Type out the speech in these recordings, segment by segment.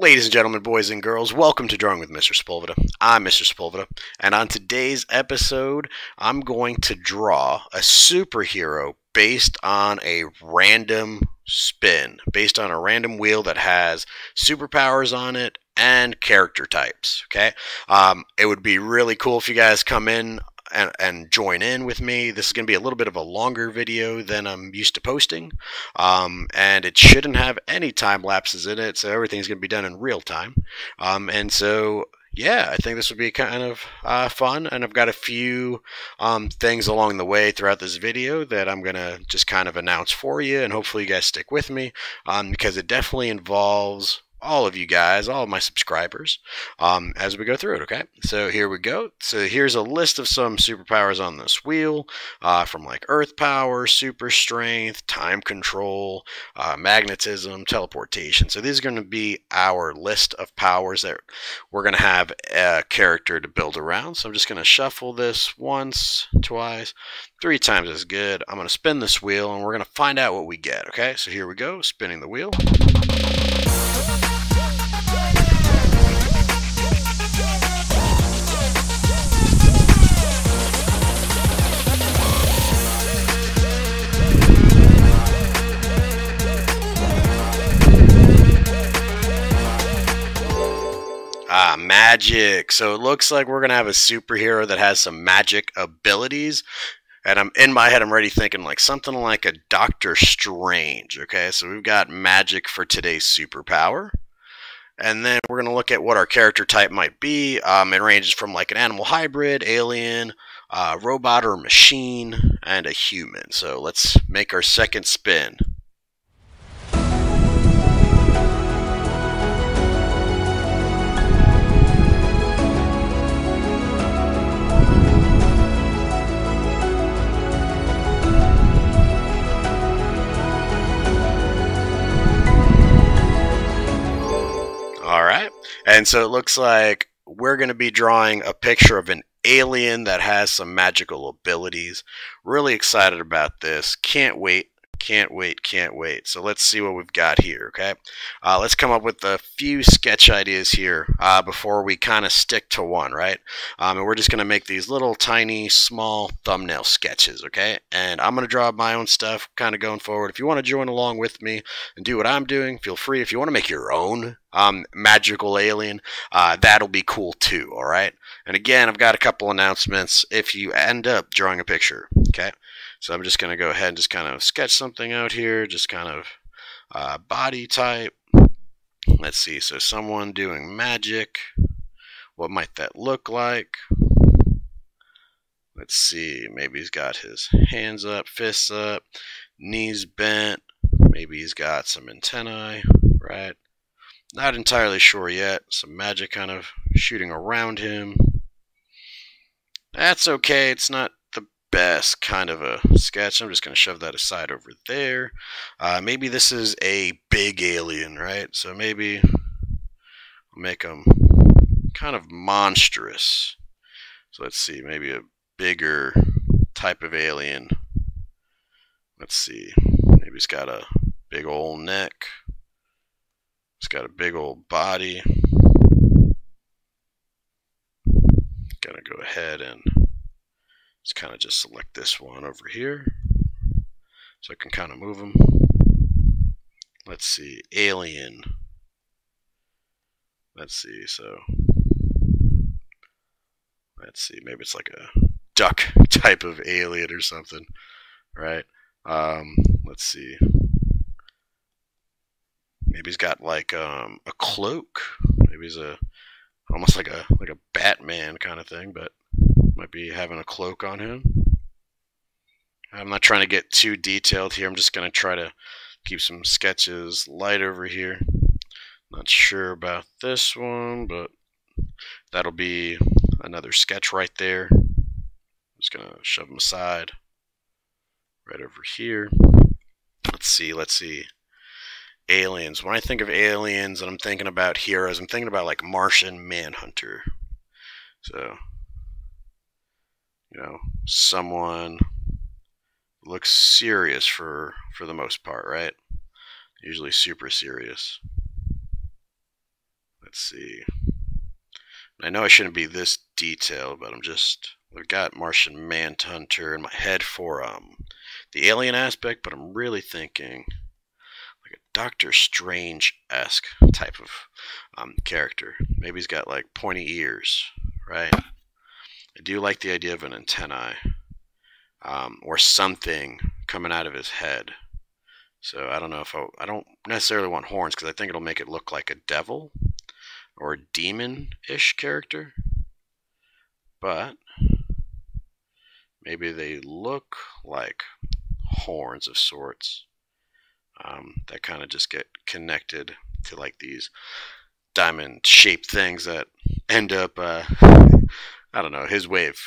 Ladies and gentlemen, boys and girls, welcome to Drawing with Mr. Sepulveda. I'm Mr. Sepulveda, and on today's episode, I'm going to draw a superhero based on a random spin, based on a random wheel that has superpowers on it and character types, okay? It would be really cool if you guys come in and join in with me. This is going to be a little bit of a longer video than I'm used to posting, and it shouldn't have any time lapses in it, so everything's going to be done in real time. And so yeah, I think this would be kind of fun, and I've got a few things along the way throughout this video that I'm going to just kind of announce for you, and hopefully you guys stick with me, because it definitely involves all of you guys, all of my subscribers, as we go through it, okay? So here we go. So here's a list of some superpowers on this wheel, from like Earth Power, Super Strength, Time Control, Magnetism, Teleportation. So these are going to be our list of powers that we're going to have a character to build around. So I'm just going to shuffle this once, twice, 3 times is good. I'm going to spin this wheel, and we're going to find out what we get, okay? So here we go, spinning the wheel. Magic. So it looks like we're going to have a superhero that has some magic abilities. And in my head, I'm already thinking like something like a Doctor Strange. Okay, so we've got magic for today's superpower. And then we're going to look at what our character type might be. It ranges from like an animal hybrid, alien, robot or machine, and a human. So let's make our second spin. Alright, and so it looks like we're going to be drawing a picture of an alien that has some magical abilities. Really excited about this. Can't wait. Can't wait, can't wait. So let's see what we've got here, okay? Let's come up with a few sketch ideas here before we kind of stick to one, right? And we're just going to make these little tiny, small thumbnail sketches, okay? And I'm going to draw my own stuff kind of going forward. If you want to join along with me and do what I'm doing, feel free. If you want to make your own magical alien, that'll be cool too, all right? And again, I've got a couple announcements if you end up drawing a picture, okay? So I'm just going to go ahead and just kind of sketch something out here, just kind of body type. Let's see, so someone doing magic. What might that look like? Let's see, maybe he's got his hands up, fists up, knees bent. Maybe he's got some antennae, right? Not entirely sure yet. Some magic kind of shooting around him. That's okay, it's not best kind of a sketch. I'm just going to shove that aside over there. Maybe this is a big alien, right? So maybe I'll make them kind of monstrous. So let's see, maybe a bigger type of alien. Let's see, maybe he's got a big old neck. He's got a big old body. Gonna go ahead and let's kind of just select this one over here so I can kind of move them. Let's see, alien. Let's see, so let's see, maybe it's like a duck type of alien or something, right? Let's see. Maybe he's got like a cloak. Maybe he's almost like a Batman kind of thing, but might be having a cloak on him. I'm not trying to get too detailed here. I'm just going to try to keep some sketches light over here. Not sure about this one, but that'll be another sketch right there. I'm just going to shove them aside. Right over here. Let's see. Aliens. When I think of aliens and I'm thinking about heroes, I'm thinking about like Martian Manhunter. So, you know, someone looks serious for the most part, right? Usually super serious. Let's see. I know I shouldn't be this detailed, but I've got Martian Manhunter in my head for the alien aspect, but I'm really thinking like a Doctor Strange-esque type of character. Maybe he's got like pointy ears, right? I do like the idea of an antennae or something coming out of his head. So I don't know if I don't necessarily want horns because I think it'll make it look like a devil or a demon-ish character. But maybe they look like horns of sorts that kind of just get connected to like these diamond-shaped things that end up, I don't know, his way of,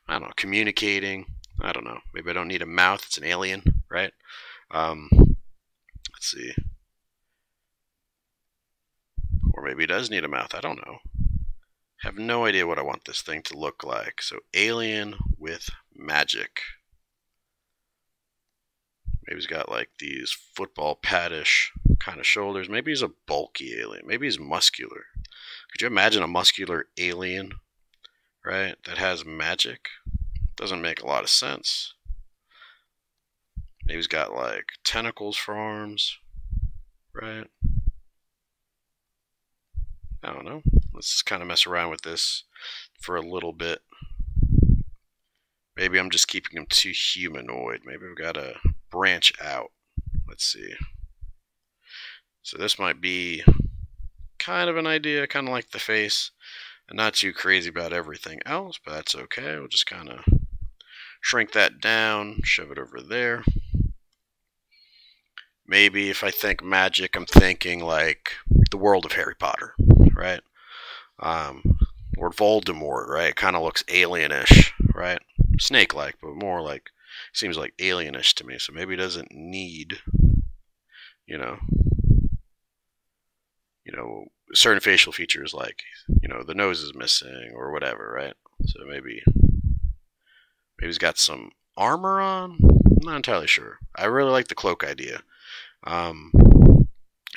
I don't know, communicating. I don't know. Maybe I don't need a mouth. It's an alien, right? Let's see. Or maybe he does need a mouth. I don't know. Have no idea what I want this thing to look like. So alien with magic. Maybe he's got like these football paddish kind of shoulders. Maybe he's a bulky alien. Maybe he's muscular. Could you imagine a muscular alien, right, that has magic? Doesn't make a lot of sense. Maybe he's got like tentacles for arms, right? I don't know. Let's just kind of mess around with this for a little bit. Maybe I'm just keeping him too humanoid. Maybe we've got to branch out. Let's see. So this might be kind of an idea, kind of like the face. I'm not too crazy about everything else, but that's okay. We'll just kind of shrink that down, shove it over there. Maybe if I think magic, I'm thinking like the world of Harry Potter, right? Or Voldemort, right? It kind of looks alienish, right? Snake-like, but more like, seems like alienish to me. So maybe it doesn't need, you know, certain facial features like, the nose is missing or whatever, right? So maybe he's got some armor on. I'm not entirely sure. I really like the cloak idea. I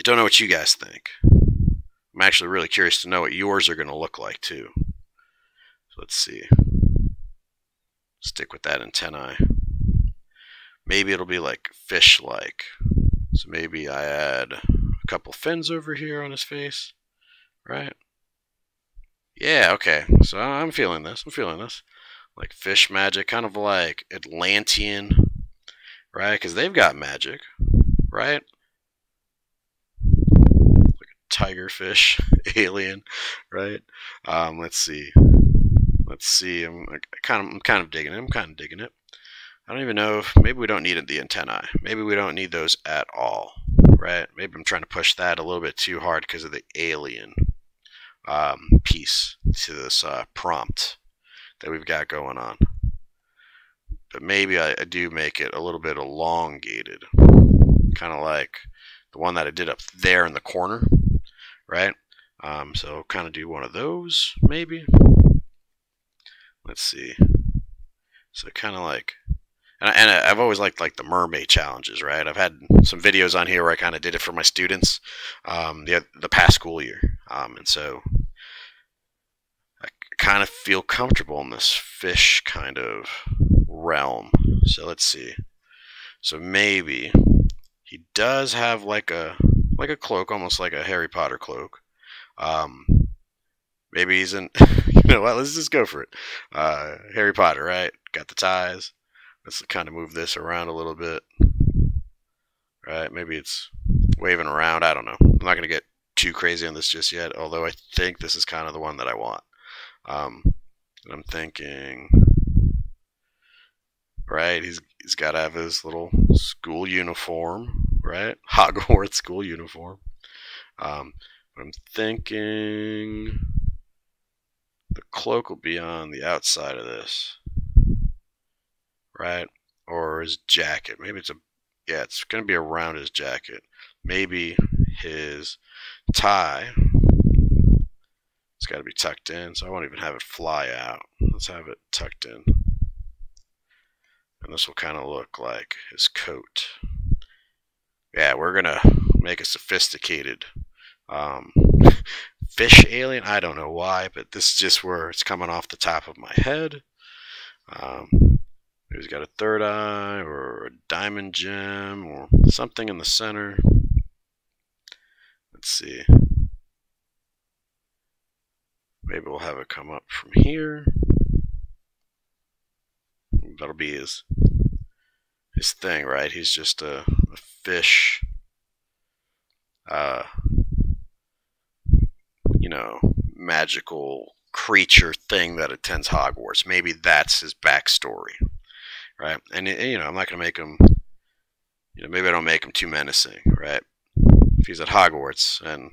don't know what you guys think. I'm actually really curious to know what yours are going to look like too. So let's see. Stick with that antennae. Maybe it'll be like fish-like. So maybe I add a couple fins over here on his face, right? Yeah, okay. So I'm feeling this. Like fish magic, kind of like Atlantean, right? Because they've got magic, right? Like a tigerfish alien, right? Let's see. I'm kind of digging it. I don't even know if maybe we don't need the antennae. Maybe we don't need those at all, right? Maybe I'm trying to push that a little bit too hard because of the alien piece to this prompt that we've got going on. But maybe I do make it a little bit elongated, kind of like the one that I did up there in the corner, right? So kind of do one of those, maybe. Let's see. So kind of like, and I've always liked like the mermaid challenges, right? I've had some videos on here where I kind of did it for my students the past school year, and so I kind of feel comfortable in this fish kind of realm. So let's see. So maybe he does have like a cloak, almost like a Harry Potter cloak. Maybe he's in. You know what? Let's just go for it. Harry Potter, right? Got the ties. Let's kind of move this around a little bit. Right? Maybe it's waving around. I don't know. I'm not going to get too crazy on this just yet, although I think this is kind of the one that I want. I'm thinking, right? He's got to have his little school uniform, right? Hogwarts school uniform. I'm thinking the cloak will be on the outside of this, right? Or his jacket. Maybe it's going to be around his jacket. Maybe his tie. It's got to be tucked in, so I won't even have it fly out. Let's have it tucked in. And this will kind of look like his coat. Yeah, we're going to make a sophisticated fish alien. I don't know why, but this is just where it's coming off the top of my head. He's got a third eye or a diamond gem or something in the center. Let's see. Maybe we'll have it come up from here. That'll be his thing, right? He's just a fish, you know, magical creature thing that attends Hogwarts. Maybe that's his backstory, right? And you know, I'm not gonna make him, you know, maybe I don't make him too menacing, right? If he's at Hogwarts, and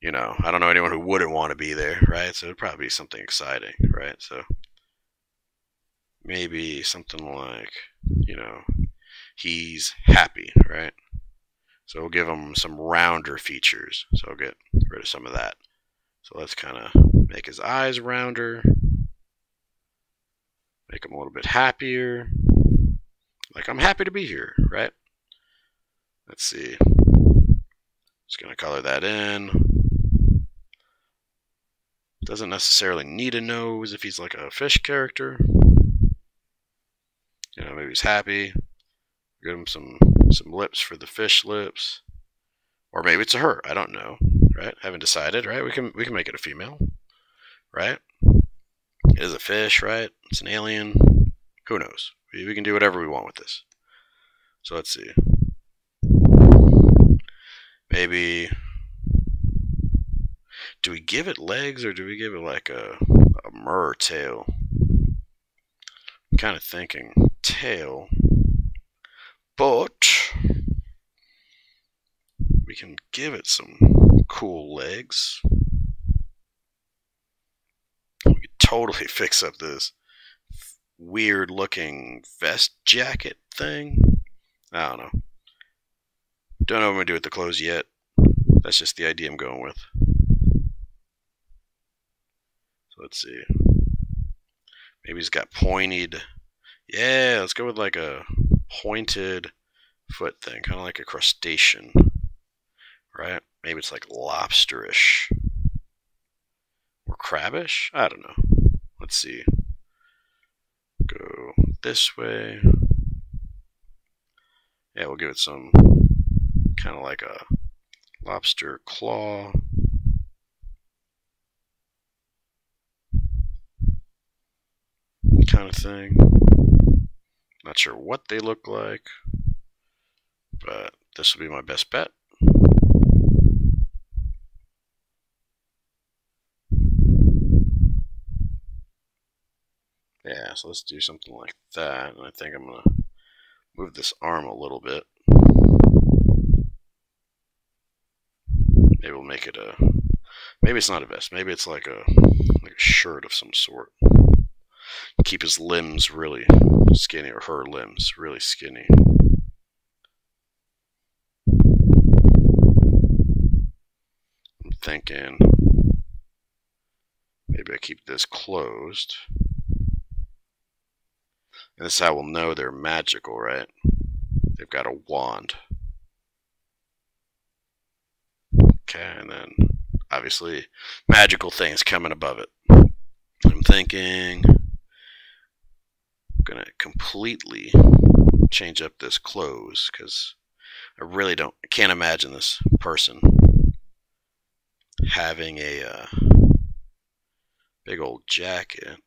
you know, I don't know anyone who wouldn't want to be there, right? So it'd probably be something exciting, right? So maybe something like, you know, he's happy, right? So we'll give him some rounder features. So I'll get rid of some of that. So let's kind of make his eyes rounder. Make him a little bit happier. Like, I'm happy to be here, right? Let's see. Just going to color that in. Doesn't necessarily need a nose if he's like a fish character. You know, maybe he's happy. Give him some lips for the fish lips. Or maybe it's a her. I don't know, right? Haven't decided, right? We can make it a female, right? It is a fish, right? It's an alien. Who knows? We can do whatever we want with this. So let's see. Maybe, do we give it legs or do we give it like a mer tail? I'm kind of thinking tail, but we can give it some cool legs. We could totally fix up this weird looking vest jacket thing. I don't know. Don't know what I'm going to do with the clothes yet. That's just the idea I'm going with. So let's see. Maybe he's got pointed. Yeah, let's go with like a pointed foot thing. Kind of like a crustacean. Right? Maybe it's like lobsterish. Or crabbish? I don't know. Let's see. Go this way. Yeah, we'll give it some kind of like a lobster claw. Kind of thing. Not sure what they look like, but this will be my best bet. Yeah, so let's do something like that, and I think I'm going to move this arm a little bit. Maybe we'll make it a, maybe it's not a vest, maybe it's like a shirt of some sort. Keep his limbs really skinny, or her limbs really skinny. I'm thinking maybe I keep this closed. And this is how we'll know they're magical, right? They've got a wand. Okay, and then obviously magical things coming above it. I'm thinking I'm gonna completely change up this clothes because I can't imagine this person having a big old jacket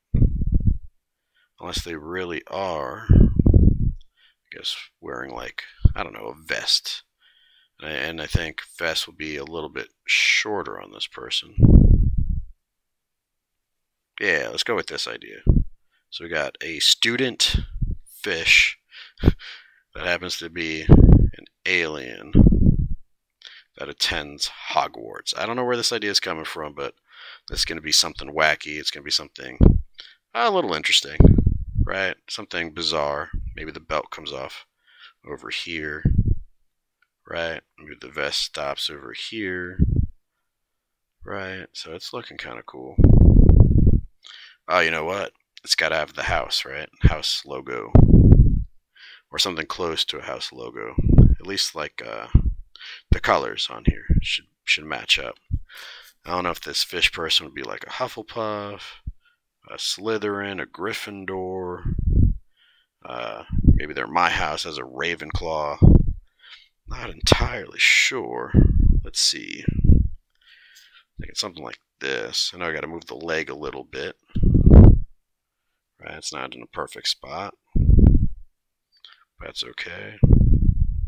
unless they really are, I guess, wearing like, I don't know, a vest. And I think vest will be a little bit shorter on this person. Yeah, let's go with this idea. So we got a student fish that happens to be an alien that attends Hogwarts. I don't know where this idea is coming from, but it's going to be something wacky. It's going to be something a little interesting, right? Something bizarre. Maybe the belt comes off over here, right? Maybe the vest stops over here, right? So it's looking kind of cool. Oh, you know what? It's got to have the house, right? House logo. Or something close to a house logo. At least like the colors on here should match up. I don't know if this fish person would be like a Hufflepuff, a Slytherin, a Gryffindor. Maybe they're my house as a Ravenclaw. Not entirely sure. Let's see. I think it's something like this. I know I got to move the leg a little bit. Right, it's not in a perfect spot. That's okay.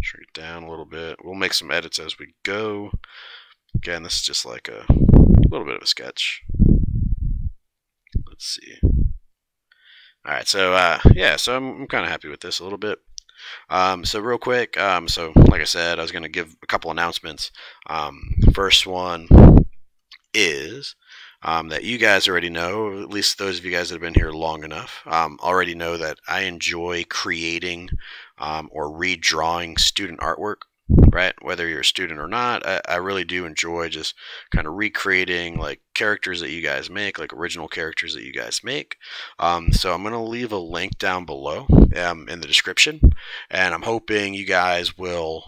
Shrink it down a little bit. We'll make some edits as we go. Again, this is just like a little bit of a sketch. Let's see. All right, so yeah, so I'm kind of happy with this a little bit. So real quick, so like I said, I was going to give a couple announcements. The first one is that you guys already know, at least those of you guys that have been here long enough, already know that I enjoy creating or redrawing student artwork. Right, whether you're a student or not, I really do enjoy just kind of recreating like characters that you guys make, like original characters that you guys make. So I'm going to leave a link down below in the description, and I'm hoping you guys will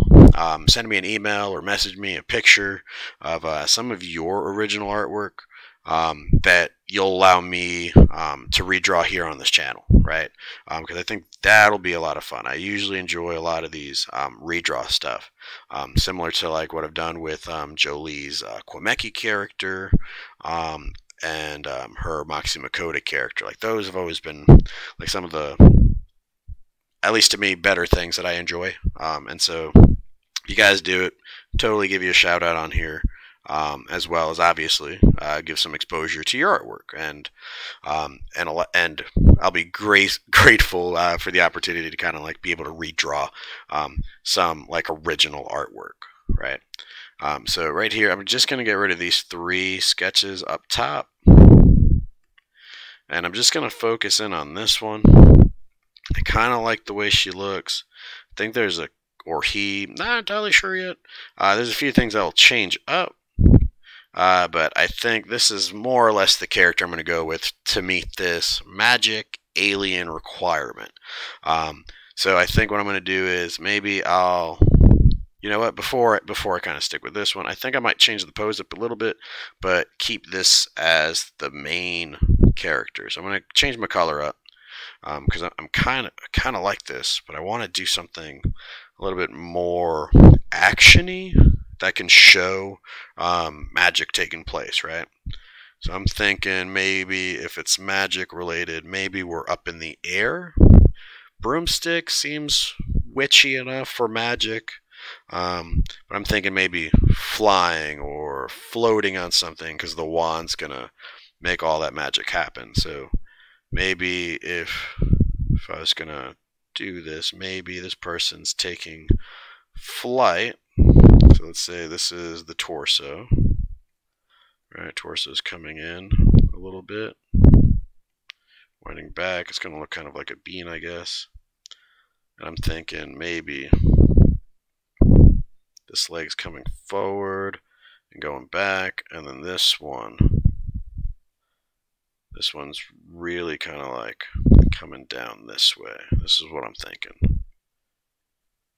send me an email or message me a picture of some of your original artwork that you'll allow me to redraw here on this channel, right? Because I think that'll be a lot of fun. I usually enjoy a lot of these redraw stuff, similar to like what I've done with Jolie's Kwameki character and her Moxie Makota character. Like those have always been like some of the, at least to me, better things that I enjoy. And so you guys do it, totally give you a shout out on here. As well as obviously give some exposure to your artwork, and I'll be grateful for the opportunity to kind of like be able to redraw some like original artwork, right? So right here, I'm just gonna get rid of these 3 sketches up top, and I'm just gonna focus in on this one. I kind of like the way she looks. I think there's a, or he, not entirely sure yet. There's a few things I'll change up. But I think this is more or less the character I'm going to go with to meet this magic alien requirement. So I think what I'm going to do is maybe I'll, you know what, before I kind of stick with this one, I think I might change the pose up a little bit, but keep this as the main character. So I'm going to change my color up because I'm kind of like this, but I want to do something a little bit more actiony that can show magic taking place, right? So I'm thinking maybe if it's magic related, maybe we're up in the air. Broomstick seems witchy enough for magic, but I'm thinking maybe flying or floating on something because the wand's gonna make all that magic happen. So maybe if I was gonna do this, maybe this person's taking flight. So let's say this is the torso. Right, torso's coming in a little bit. Winding back, it's going to look kind of like a bean, I guess. And I'm thinking maybe this leg's coming forward and going back, and then this one's really kind of like coming down this way. This is what I'm thinking.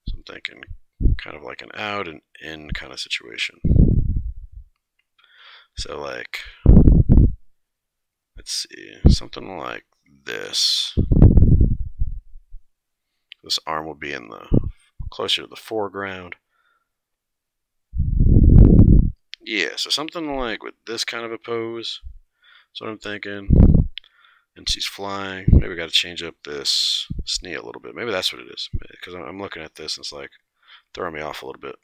So I'm thinking kind of like an out and in kind of situation. So like, let's see, something like this. This arm will be in the closer to the foreground. Yeah, so something like with this kind of a pose. That's what I'm thinking. And she's flying. Maybe we got to change up this knee a little bit. Maybe that's what it is. Because I'm looking at this and it's like throwing me off a little bit.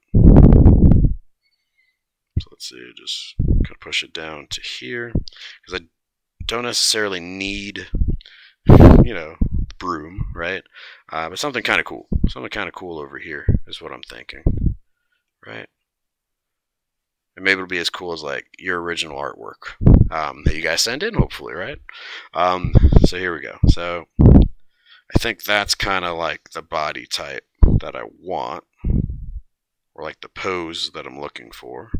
So let's see, just kind of push it down to here. Because I don't necessarily need, you know, the broom, right? But something kind of cool. Something kind of cool over here is what I'm thinking, right? And maybe it'll be as cool as like your original artwork that you guys send in, hopefully, right? So here we go. So I think that's kind of like the body type that I want, or like the pose that I'm looking for.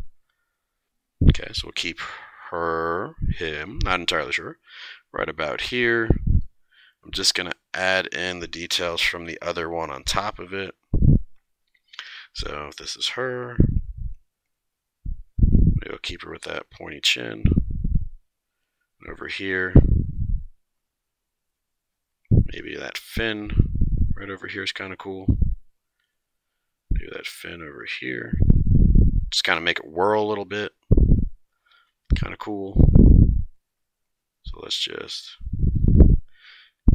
Okay, so we'll keep her, him, not entirely sure, right about here. I'm just going to add in the details from the other one on top of it. So if this is her, maybe we'll keep her with that pointy chin. And over here, maybe that fin right over here is kind of cool. Maybe that fin over here. Just kind of make it whirl a little bit. Kind of cool. So let's just,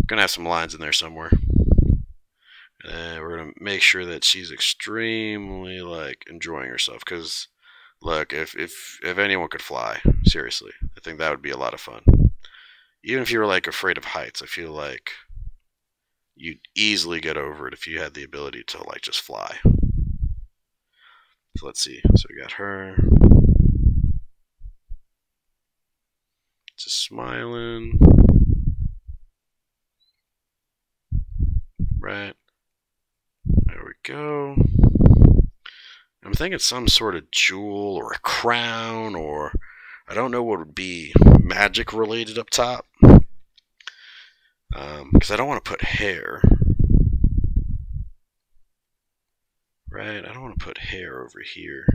gonna have some lines in there somewhere. And we're gonna make sure that she's extremely like enjoying herself, because look, if anyone could fly, seriously, I think that would be a lot of fun. Even if you were like afraid of heights, I feel like you'd easily get over it if you had the ability to like just fly. So let's see. So we got her just smiling. Right. There we go. I'm thinking some sort of jewel or a crown, or I don't know what would be magic related up top. Because I don't want to put hair. Right? I don't want to put hair over here.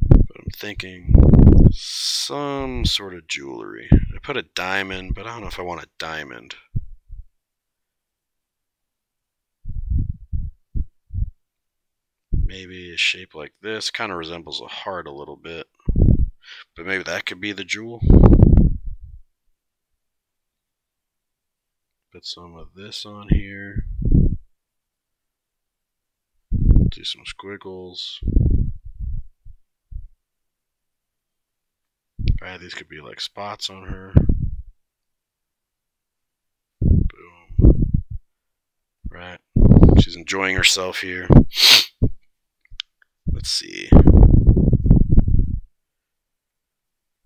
But I'm thinking some sort of jewelry. I put a diamond, but I don't know if I want a diamond. Maybe a shape like this. Kind of resembles a heart a little bit. But maybe that could be the jewel. Put some of this on here. Do some squiggles. Alright, these could be like spots on her. Boom. Right. She's enjoying herself here. Let's see. I'm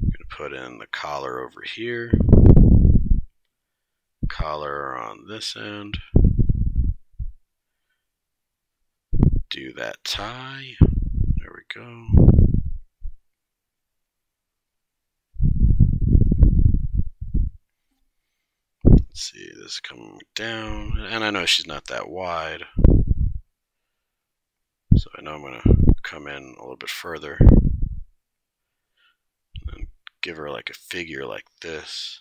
gonna put in the collar over here. Collar on this end. Do that tie. There we go. Let's see, this is coming down. And I know she's not that wide. So I know I'm going to come in a little bit further. And give her like a figure like this.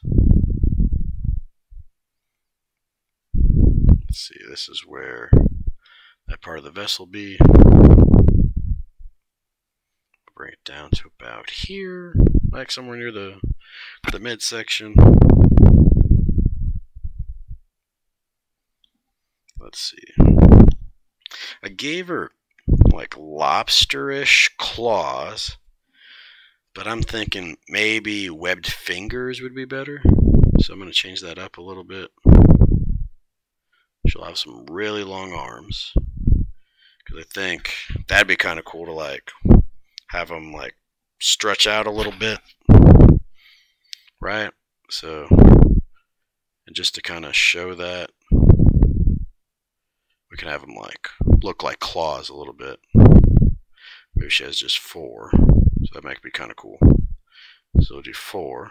Let's see, this is where that part of the vessel be. Bring it down to about here, like somewhere near the midsection. Let's see. I gave her like lobsterish claws, but I'm thinking maybe webbed fingers would be better. So I'm going to change that up a little bit. She'll have some really long arms, because I think that'd be kind of cool to like have them like stretch out a little bit, right? So, and just to kind of show that, we can have them like look like claws a little bit. Maybe she has just 4, so that might be kind of cool. So we'll do 4.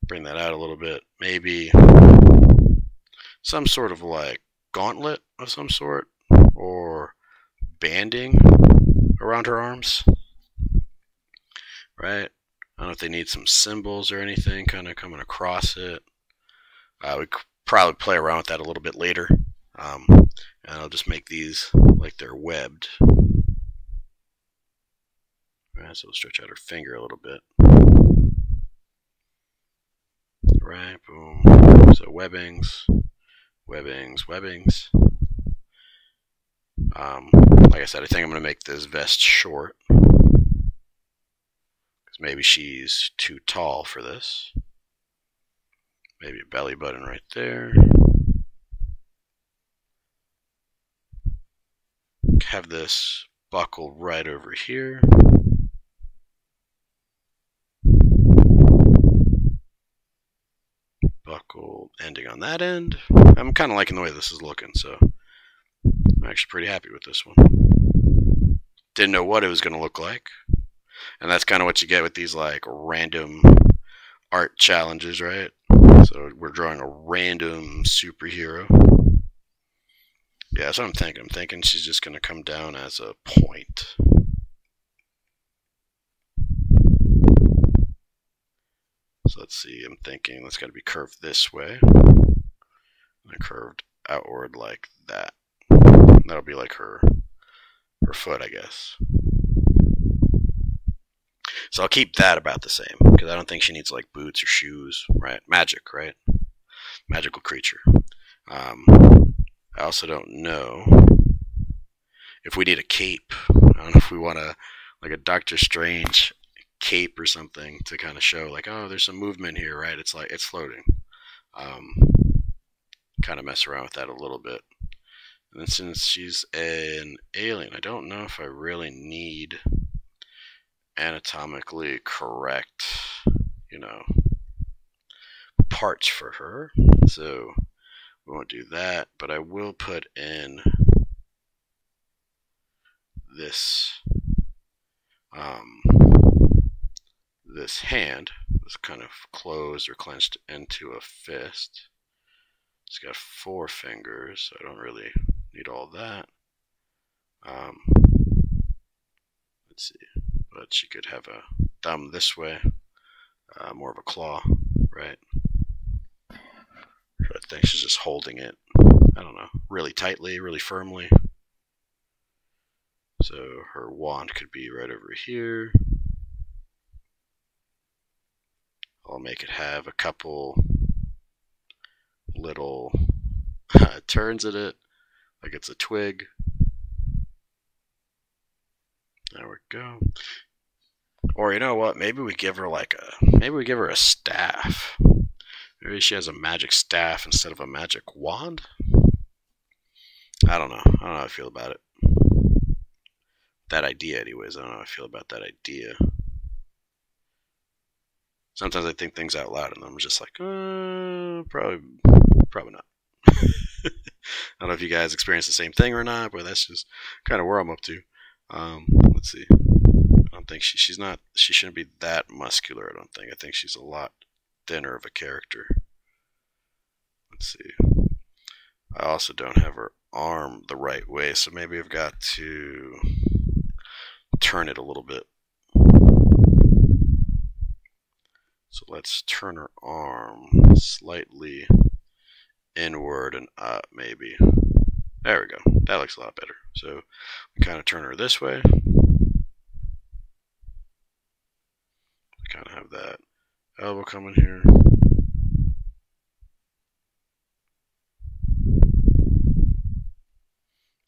Bring that out a little bit. Maybe some sort of like gauntlet of some sort, or banding around her arms. Right? I don't know if they need some symbols or anything kind of coming across it. We could probably play around with that a little bit later. And I'll just make these like they're webbed. Right, so we'll stretch out her finger a little bit. Right, boom. So webbings, webbings, webbings. Like I said, I think I'm going to make this vest short, because maybe she's too tall for this. Maybe a belly button right there. Have this buckle right over here. Buckle ending on that end. I'm kind of liking the way this is looking, so I'm actually pretty happy with this one. Didn't know what it was going to look like, and that's kind of what you get with these like random art challenges, right? So we're drawing a random superhero. Yeah, that's what I'm thinking. I'm thinking she's just going to come down as a point. So let's see, I'm thinking that's got to be curved this way. And curved outward like that. That'll be like her foot, I guess. So I'll keep that about the same, because I don't think she needs like boots or shoes, right? Magic, right? Magical creature. I also don't know if we need a cape. I don't know if we want like a Doctor Strange cape or something to kind of show like, oh, there's some movement here, right? It's like it's floating. Kind of mess around with that a little bit. And then since she's an alien, I don't know if I really need anatomically correct, parts for her. So we won't do that, but I will put in this this hand was kind of closed or clenched into a fist. It's got 4 fingers, so I don't really need all that. Let's see, but she could have a thumb this way, more of a claw, right? So I think she's just holding it, I don't know, really tightly, really firmly. So her wand could be right over here. I'll make it have a couple little turns in it, like it's a twig. There we go. Or you know what? Maybe we give her a staff. Maybe she has a magic staff instead of a magic wand. I don't know. I don't know how I feel about it. That idea, anyways. I don't know how I feel about that idea. Sometimes I think things out loud, and I'm just like, probably not. I don't know if you guys experience the same thing or not, but that's just kind of where I'm up to. Let's see. I don't think she shouldn't be that muscular. I don't think. I think she's a lot thinner of a character. Let's see. I also don't have her arm the right way, so maybe I've got to turn it a little bit. So let's turn her arm slightly inward and up, maybe. There we go. That looks a lot better. So we kind of turn her this way. Kind of have that elbow coming here.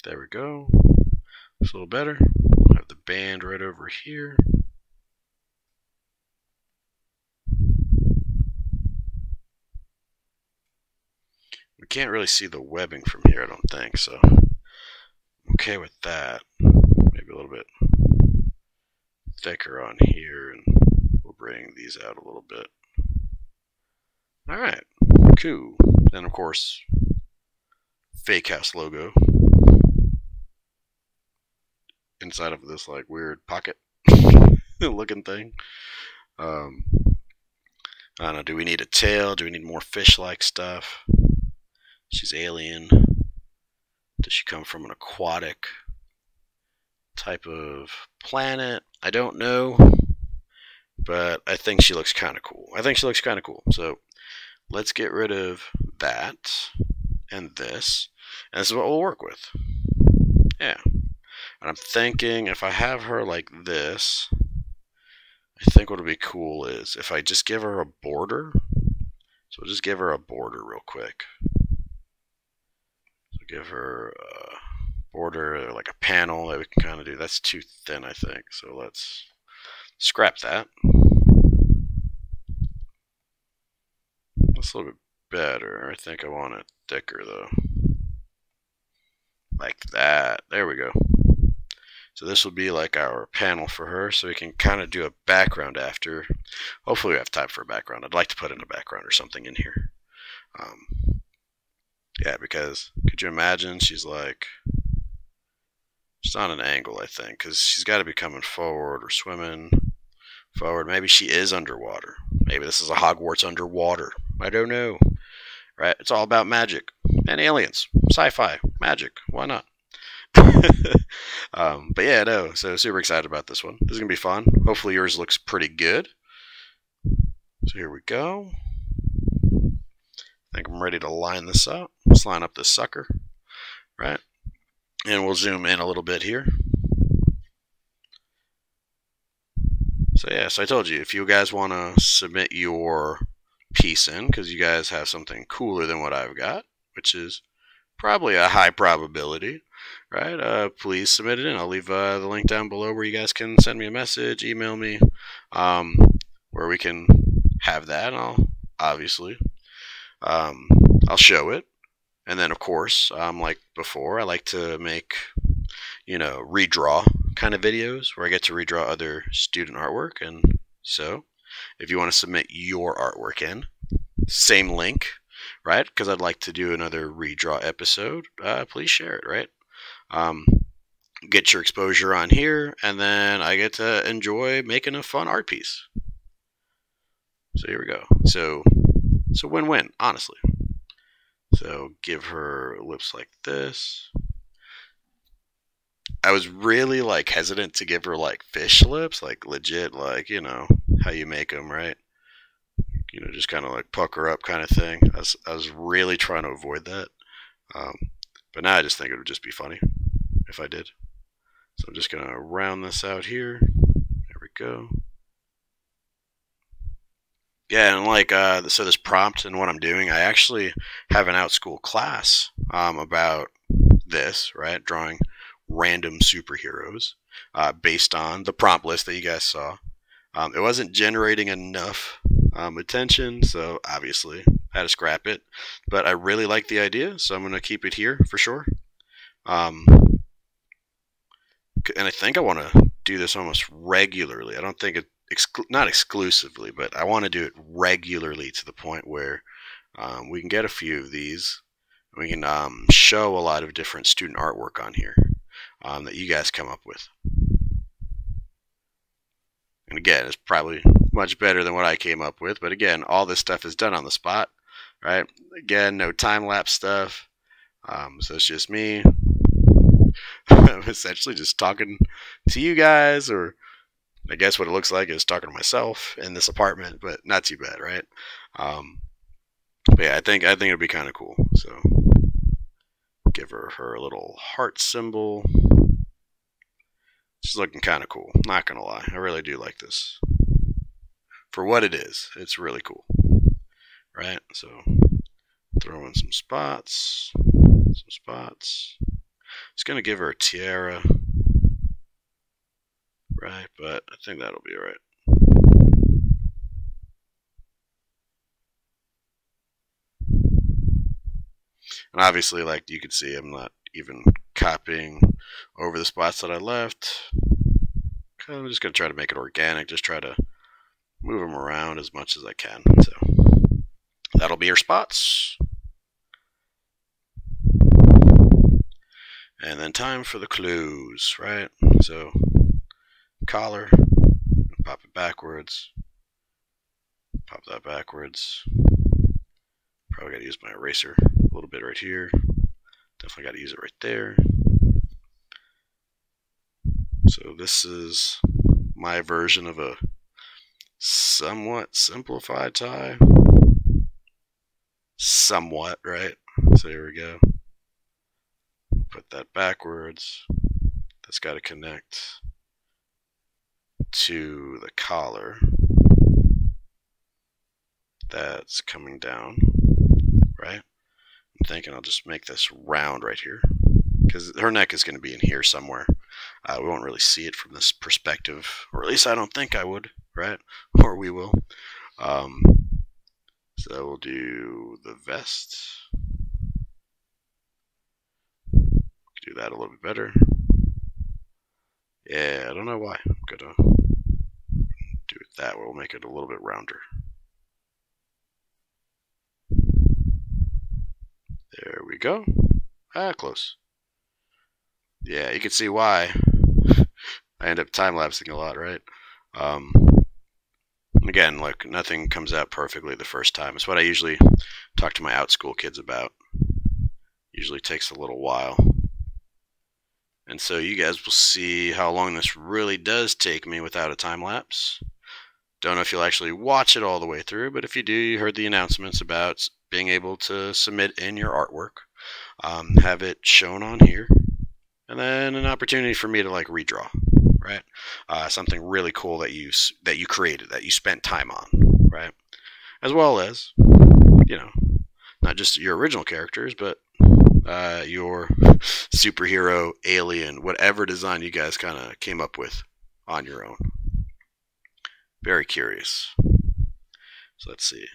There we go. It's a little better. Have the band right over here. We can't really see the webbing from here, I don't think, so I'm okay with that. Maybe a little bit thicker on here, and we'll bring these out a little bit. Alright, cool. Then, of course, Fake House logo inside of this, like, weird pocket looking thing. I don't know, do we need a tail? Do we need more fish-like stuff? She's alien. Does she come from an aquatic type of planet? I don't know, but I think she looks kind of cool. So let's get rid of that and this, and this is what we'll work with. Yeah. And I'm thinking if I have her like this, I think what would be cool is if I just give her a border. So we'll just give her a border real quick. Give her a border, like a panel that we can kind of do. That's too thin, I think. So let's scrap that. That's a little bit better. I think I want it thicker, though. Like that. There we go. So this will be like our panel for her, so we can kind of do a background after. Hopefully we have time for a background. I'd like to put in a background or something in here. Yeah, because could you imagine she's on an angle, I think, because she's got to be coming forward or swimming forward. Maybe she is underwater. Maybe this is a Hogwarts underwater. I don't know. Right? It's all about magic and aliens. Sci-fi. magic. Why not? But yeah, no. So super excited about this one. This is gonna be fun. Hopefully yours looks pretty good. So here we go. I think I'm ready to line this up. Let's line up this sucker, right? And we'll zoom in a little bit here. So yeah, so I told you, if you guys want to submit your piece in, because you guys have something cooler than what I've got, which is probably a high probability, right? Please submit it in. I'll leave the link down below where you guys can send me a message, email me, where we can have that. And I'll obviously, I'll show it. And then, of course, like before, I like to make, redraw kind of videos where I get to redraw other student artwork. And so if you want to submit your artwork in, same link, right? Because I'd like to do another redraw episode. Please share it, right? Get your exposure on here, and then I get to enjoy making a fun art piece. So here we go. So it's a win-win, honestly. So give her lips like this. I was really hesitant to give her fish lips, legit, how you make them, right? Just kind of pucker up kind of thing. I was really trying to avoid that. But now I just think it would just be funny if I did. So I'm just going to round this out here. There we go. Yeah, and so this prompt and what I'm doing, I actually have an out-school class about this, right? Drawing random superheroes based on the prompt list that you guys saw. It wasn't generating enough attention, so obviously I had to scrap it. But I really like the idea, so I'm going to keep it here for sure. And I think I want to do this almost regularly. I don't think it not exclusively, but I want to do it regularly to the point where we can get a few of these. We can show a lot of different student artwork on here that you guys come up with. And again, it's probably much better than what I came up with. But again, all this stuff is done on the spot, right? Again, no time-lapse stuff. So it's just me. I'm essentially just talking to you guys, or I guess what it looks like is talking to myself in this apartment, but not too bad, right? But yeah, I think it'd be kind of cool. So give her a little heart symbol. She's looking kind of cool. Not gonna lie, I really do like this. For what it is, it's really cool, right? So throw in some spots. Just gonna give her a tiara. Right, but I think that'll be alright. And obviously, you can see, I'm not even copying over the spots that I left. I'm just going to try to make it organic, just try to move them around as much as I can. So that'll be your spots. And then time for the clues, right? So collar, pop it backwards, pop that backwards. Probably got to use my eraser a little bit right here. Definitely got to use it right there. So this is my version of a somewhat simplified tie. Somewhat, right? So here we go. Put that backwards. That's got to connect to the collar that's coming down, right? I'm thinking I'll just make this round right here because her neck is going to be in here somewhere. We won't really see it from this perspective, or at least I don't think I would, right? Or we will. So we'll do the vest. Do that a little bit better. Yeah, I don't know why. I'm gonna do it that way. We'll make it a little bit rounder. There we go. Close. Yeah, you can see why I end up time-lapsing a lot, right? Again, nothing comes out perfectly the first time. It's what I usually talk to my out-school kids about. Usually takes a little while. And so you guys will see how long this really does take me without a time lapse. Don't know if you'll actually watch it all the way through, but if you do, you heard the announcements about being able to submit in your artwork, have it shown on here, and then an opportunity for me to like redraw, right? Something really cool that you created, that you spent time on, right? As well as, not just your original characters, but your superhero, alien, whatever design you guys kind of came up with on your own. Very curious. So let's see.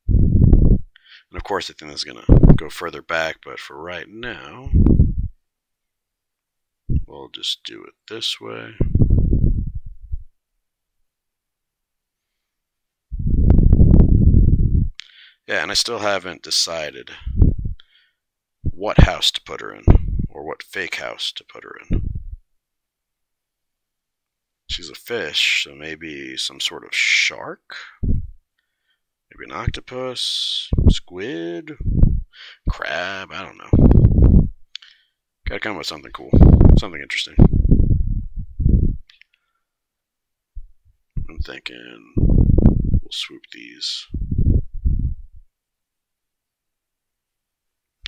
And of course, I think this is going to go further back, but for right now, we'll just do it this way. Yeah, and I still haven't decided what house to put her in, or what fake house to put her in. She's a fish, so maybe some sort of shark? Maybe an octopus? Squid? Crab? I don't know. Gotta come up with something cool. Something interesting. I'm thinking we'll swoop these.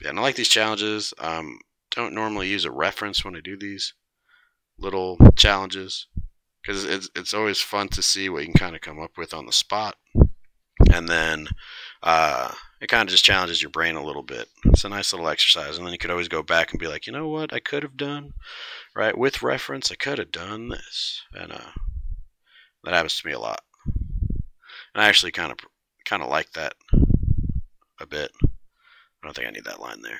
Yeah, and I like these challenges. Don't normally use a reference when I do these little challenges, because it's always fun to see what you can kind of come up with on the spot, and then it kind of just challenges your brain a little bit. It's a nice little exercise, and then you could always go back and be like, you know what, I could have done, right? With reference, I could have done this, and that happens to me a lot. And I actually kind of like that a bit. I don't think I need that line there.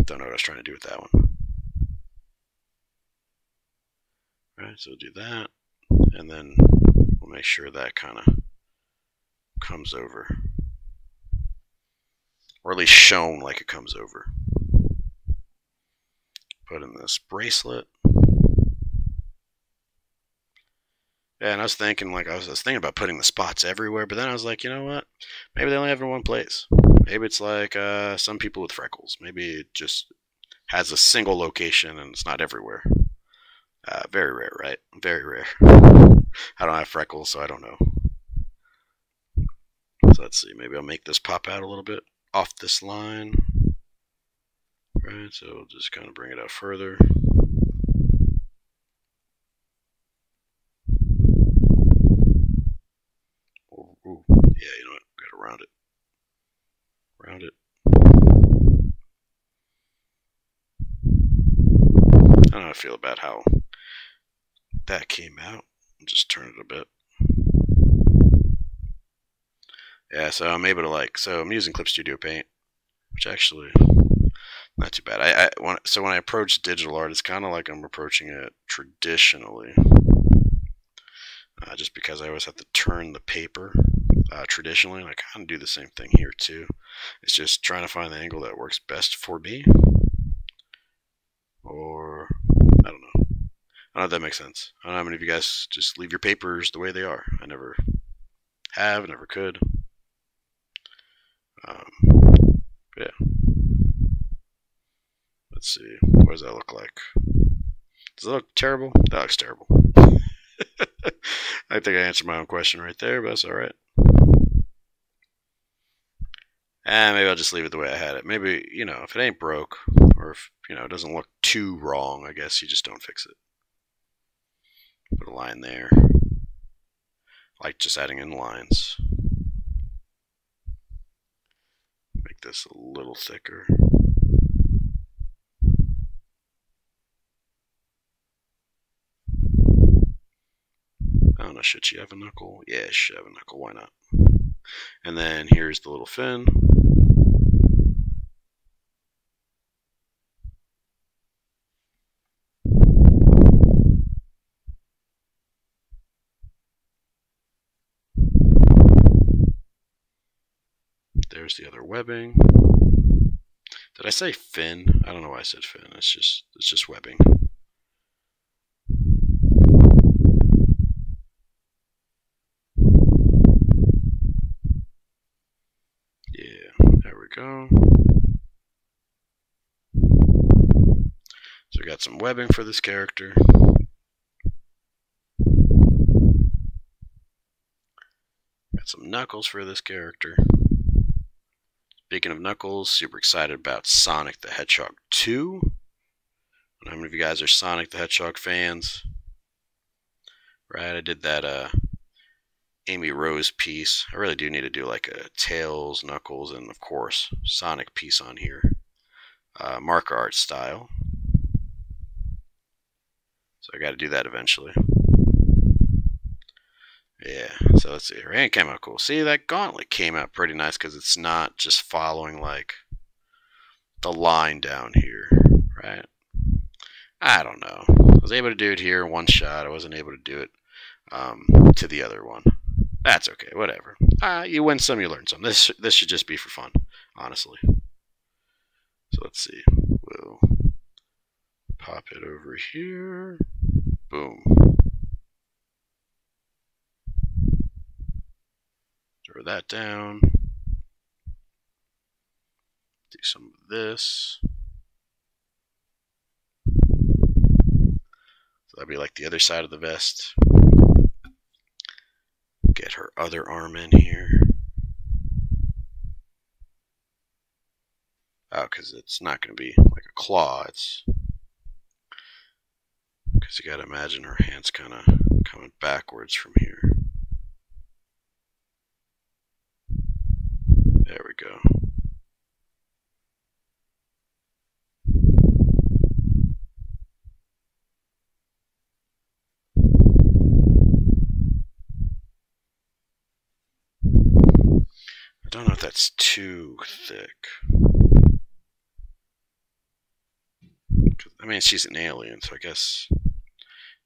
Don't know what I was trying to do with that one. Alright, so we'll do that, and then we'll make sure that kind of comes over, or at least shown like it comes over. Put in this bracelet. Yeah, and I was thinking, I was thinking about putting the spots everywhere, but then I was like, you know what? Maybe they only have it in one place. Maybe it's like some people with freckles. Maybe it just has a single location and it's not everywhere. Very rare, right? Very rare. I don't have freckles, so I don't know. So let's see. Maybe I'll make this pop out a little bit off this line. Right, so we'll just kind of bring it out further. Ooh. Yeah, you know what? Gotta round it. Round it. I don't know how I feel about how that came out. I'll just turn it a bit. Yeah, so I'm able to so I'm using Clip Studio Paint, which actually not too bad. So when I approach digital art, it's kind of like I'm approaching it traditionally, just because I always have to turn the paper traditionally, and I kind of do the same thing here too. It's just trying to find the angle that works best for me, or I don't know. I don't know if that makes sense. I don't know how many of you guys just leave your papers the way they are. I never have, never could. Yeah. Let's see. What does that look like? Does it look terrible? That looks terrible. I think I answered my own question right there, but that's alright. And maybe I'll just leave it the way I had it. Maybe, if it ain't broke, or if, it doesn't look too wrong, I guess you just don't fix it. Put a line there. I like just adding in lines. Make this a little thicker. I don't know, should she have a knuckle? Yeah, she should have a knuckle, why not? And then here's the little fin. There's the other webbing. Did I say fin? I don't know why I said fin. It's just webbing. Yeah, there go. So we got some webbing for this character. Got some Knuckles for this character. Speaking of Knuckles, super excited about Sonic the Hedgehog 2. I don't know how many of you guys are Sonic the Hedgehog fans. Right, I did that Amy Rose piece. I really do need to do like a Tails, Knuckles, and of course Sonic piece on here. Marker art style. So I got to do that eventually. Yeah, so let's see. Rain came out cool. See, that gauntlet came out pretty nice because it's not just following like the line down here, right? I don't know. I was able to do it here in one shot. I wasn't able to do it to the other one. That's okay, whatever. You win some, you learn some. This should just be for fun, honestly. So let's see. We'll pop it over here. Boom. Throw that down. Do some of this. So that'd be like the other side of the vest. Get her other arm in here. Oh, because it's not going to be like a claw. It's because you got to imagine her hands kind of coming backwards from here. There we go. I don't know if that's too thick. I mean, she's an alien, so I guess,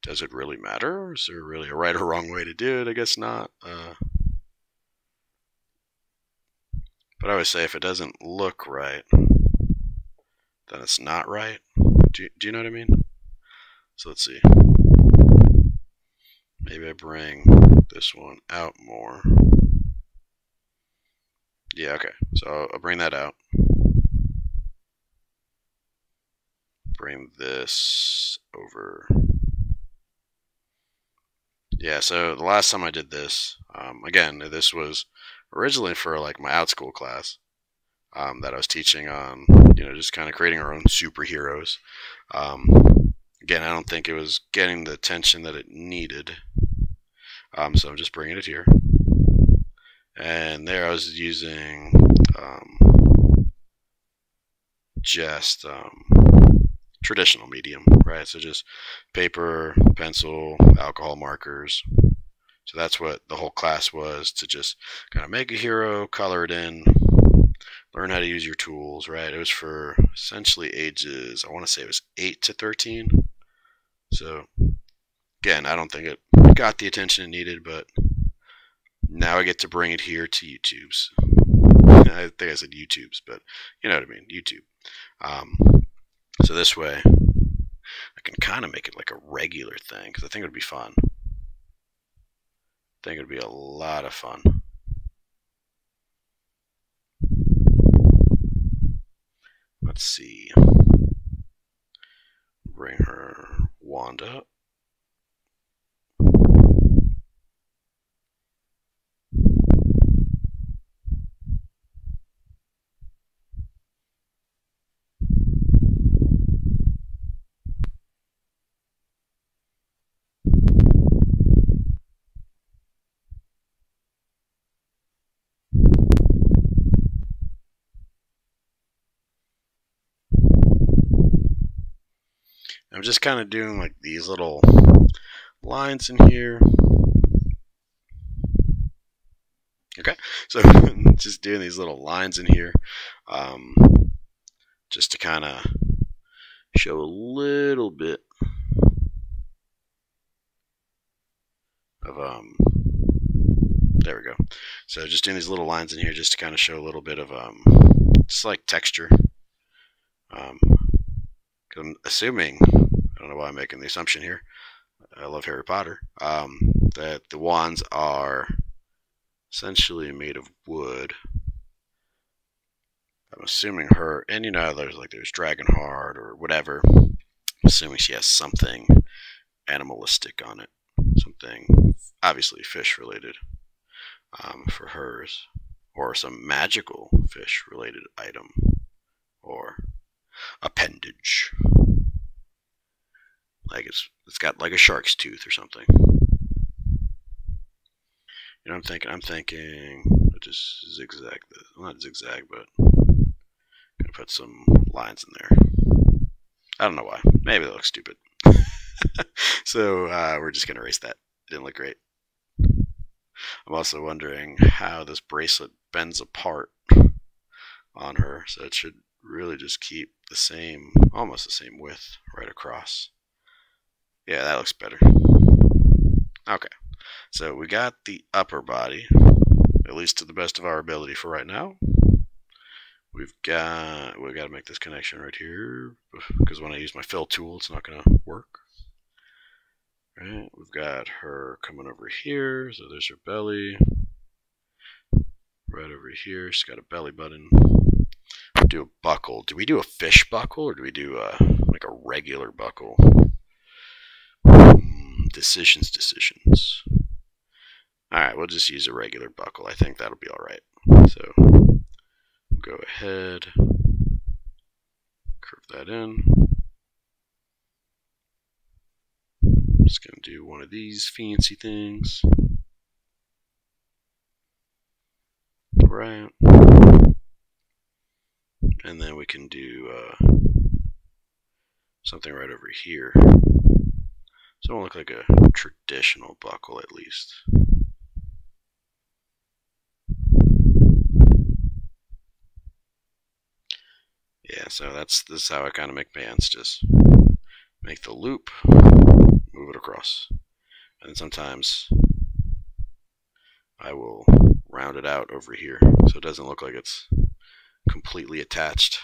does it really matter? Is there really a right or wrong way to do it? I guess not. But I always say if it doesn't look right, then it's not right. Do you know what I mean? So let's see. Maybe I bring this one out more. Yeah, okay. So I'll bring that out. Bring this over. Yeah, so the last time I did this, again, this was originally for like my outschool class that I was teaching on, just kind of creating our own superheroes. Again, I don't think it was getting the attention that it needed. So I'm just bringing it here. And there I was using just traditional medium, right? So just paper, pencil, alcohol markers. So that's what the whole class was, to just kind of make a hero, color it in, learn how to use your tools, right? It was for essentially ages, I want to say it was 8 to 13. So again, I don't think it got the attention it needed, but now I get to bring it here to YouTube's. I think I said YouTube's, but you know what I mean, YouTube. So this way, I can kind of make it like a regular thing, because I think it would be fun. I think it would be a lot of fun. Let's see. Bring her wand up. I'm just kind of doing like these little lines in here. Okay, so just doing these little lines in here, just to kind of show a little bit of there we go. So just doing these little lines in here just to kind of show a little bit of just like texture. Cause I'm assuming, I don't know why I'm making the assumption here, I love Harry Potter, that the wands are essentially made of wood. I'm assuming her, and you know, there's Dragonheart or whatever. I'm assuming she has something animalistic on it, something obviously fish related for hers, or some magical fish related item or appendage. Like it's got like a shark's tooth or something. You know, I'm thinking, just zigzag this. Well, not zigzag, but gonna put some lines in there. I don't know why. Maybe they look stupid. So we're just gonna erase that. It didn't look great. I'm also wondering how this bracelet bends apart on her, so it should really just keep the same, almost the same width right across. Yeah, that looks better. Okay, so we got the upper body, at least to the best of our ability for right now. We've got to make this connection right here, because when I use my fill tool, it's not going to work. Right, we've got her coming over here, so there's her belly. Right over here, she's got a belly button. We'll do a buckle. Do we do a fish buckle, or do we do like a regular buckle? Decisions. Alright, we'll just use a regular buckle. I think that'll be alright. So, we'll go ahead, curve that in. Just going to do one of these fancy things. Right. And then we can do something right over here. So it won't look like a traditional buckle, at least. Yeah, so this is how I kind of make bands. Just make the loop, move it across. And sometimes I will round it out over here so it doesn't look like it's completely attached.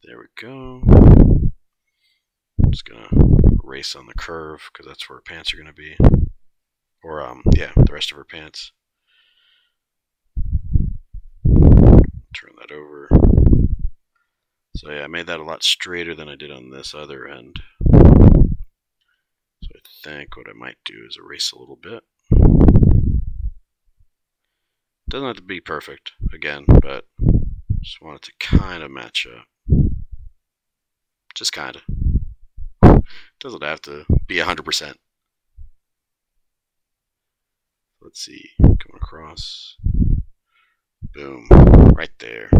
There we go. I'm just gonna erase on the curve because that's where her pants are gonna be. Or yeah, the rest of her pants. Turn that over. So yeah, I made that a lot straighter than I did on this other end. So I think what I might do is erase a little bit. Doesn't have to be perfect, again, but just want it to kind of match up. Just kind of. Doesn't have to be 100%. Let's see, coming across. Boom, right there.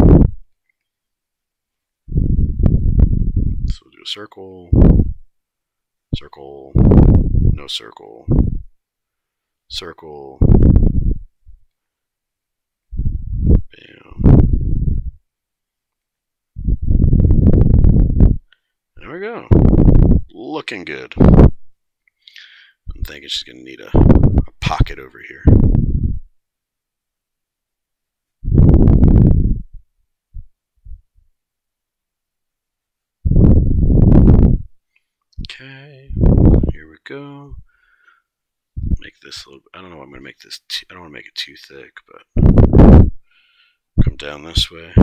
So we'll do a circle, circle, no circle, circle, bam. There we go. Looking good. I'm thinking she's going to need a pocket over here. Okay, here we go. Make this a little. I don't know. I'm going to make this. I don't want to make it too thick, but come down this way.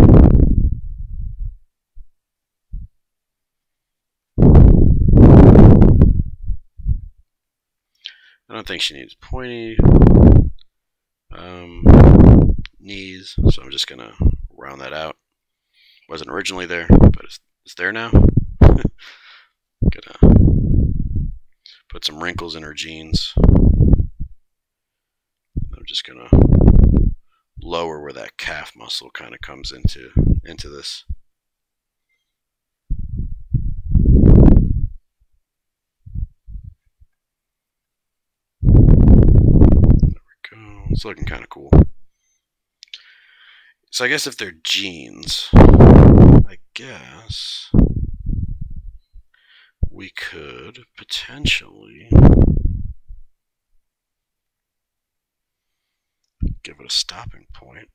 I don't think she needs pointy knees, so I'm just going to round that out. Wasn't originally there, but it's there now. Gonna put some wrinkles in her jeans. I'm just gonna lower where that calf muscle kind of comes into this. There we go. It's looking kind of cool. So I guess if they're jeans, I guess we could potentially give it a stopping point.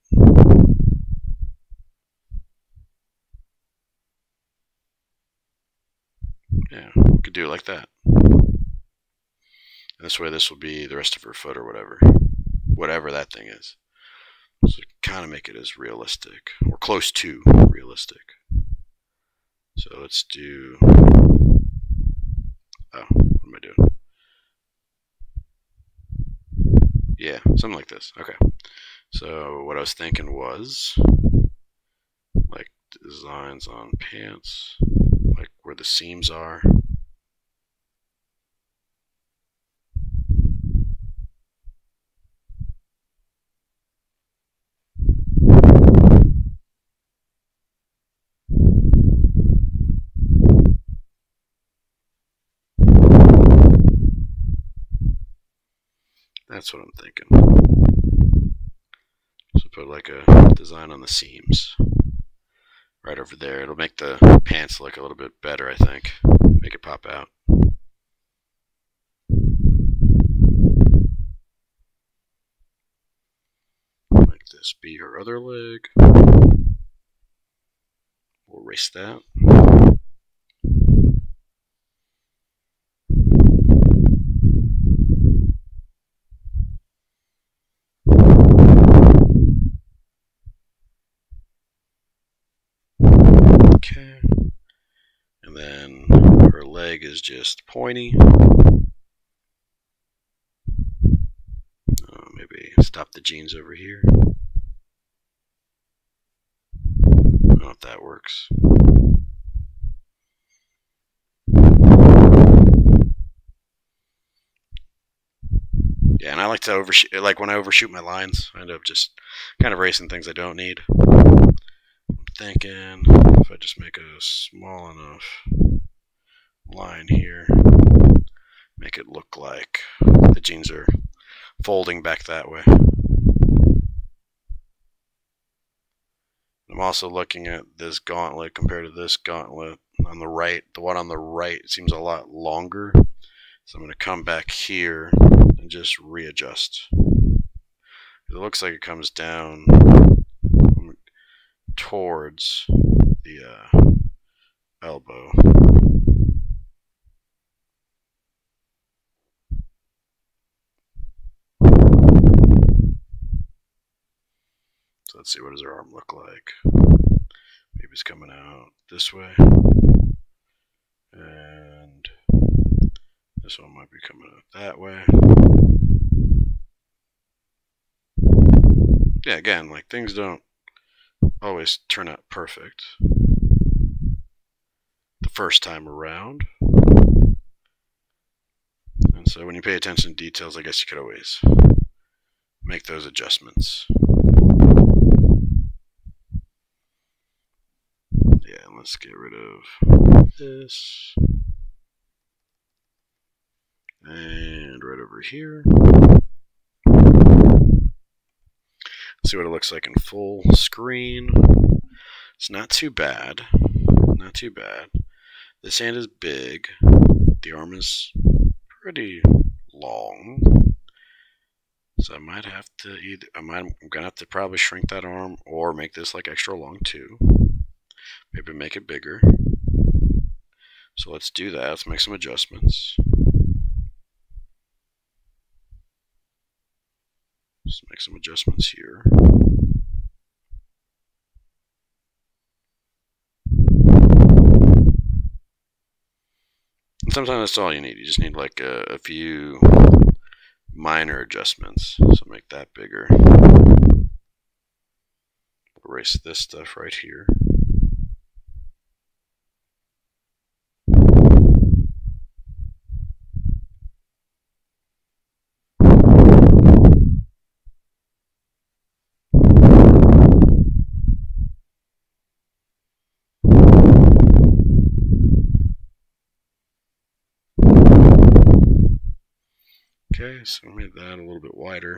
Yeah, we could do it like that. And this way this will be the rest of her foot or whatever that thing is. So kind of make it as realistic, or close to realistic. So let's do, what am I doing? Yeah, something like this. Okay. So what I was thinking was, like, designs on pants, like where the seams are. That's what I'm thinking. So put like a design on the seams right over there. It'll make the pants look a little bit better, I think. Make it pop out. Make this be her other leg. We'll erase that. Okay. And then her leg is just pointy. Maybe stop the jeans over here. I don't know if that works. Yeah, and I like to overshoot. Like when I overshoot my lines, I end up just kind of erasing things I don't need. I'm thinking if I just make a small enough line here, make it look like the jeans are folding back that way. I'm also looking at this gauntlet compared to this gauntlet on the right. The one on the right seems a lot longer. So I'm going to come back here and just readjust. It looks like it comes down towards the elbow. So let's see, what does her arm look like? Maybe it's coming out this way. And this one might be coming out that way. Yeah, again, like things don't always turn out perfect the first time around. And so when you pay attention to details, I guess you could always make those adjustments. Yeah, let's get rid of this. And right over here. See what it looks like in full screen. It's not too bad. Not too bad. This hand is big. The arm is pretty long. So I might have to I'm gonna have to probably shrink that arm or make this like extra long too. Maybe make it bigger. So let's do that. Let's make some adjustments. Let's make some adjustments here. And sometimes that's all you need. You just need like a few minor adjustments. So make that bigger. Erase this stuff right here. Okay, so I made that a little bit wider.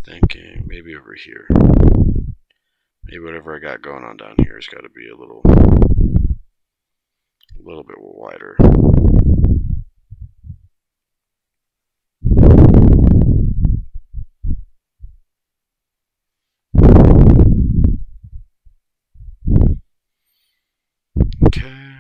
Thinking maybe over here. Maybe whatever I got going on down here has got to be a little bit wider. Okay.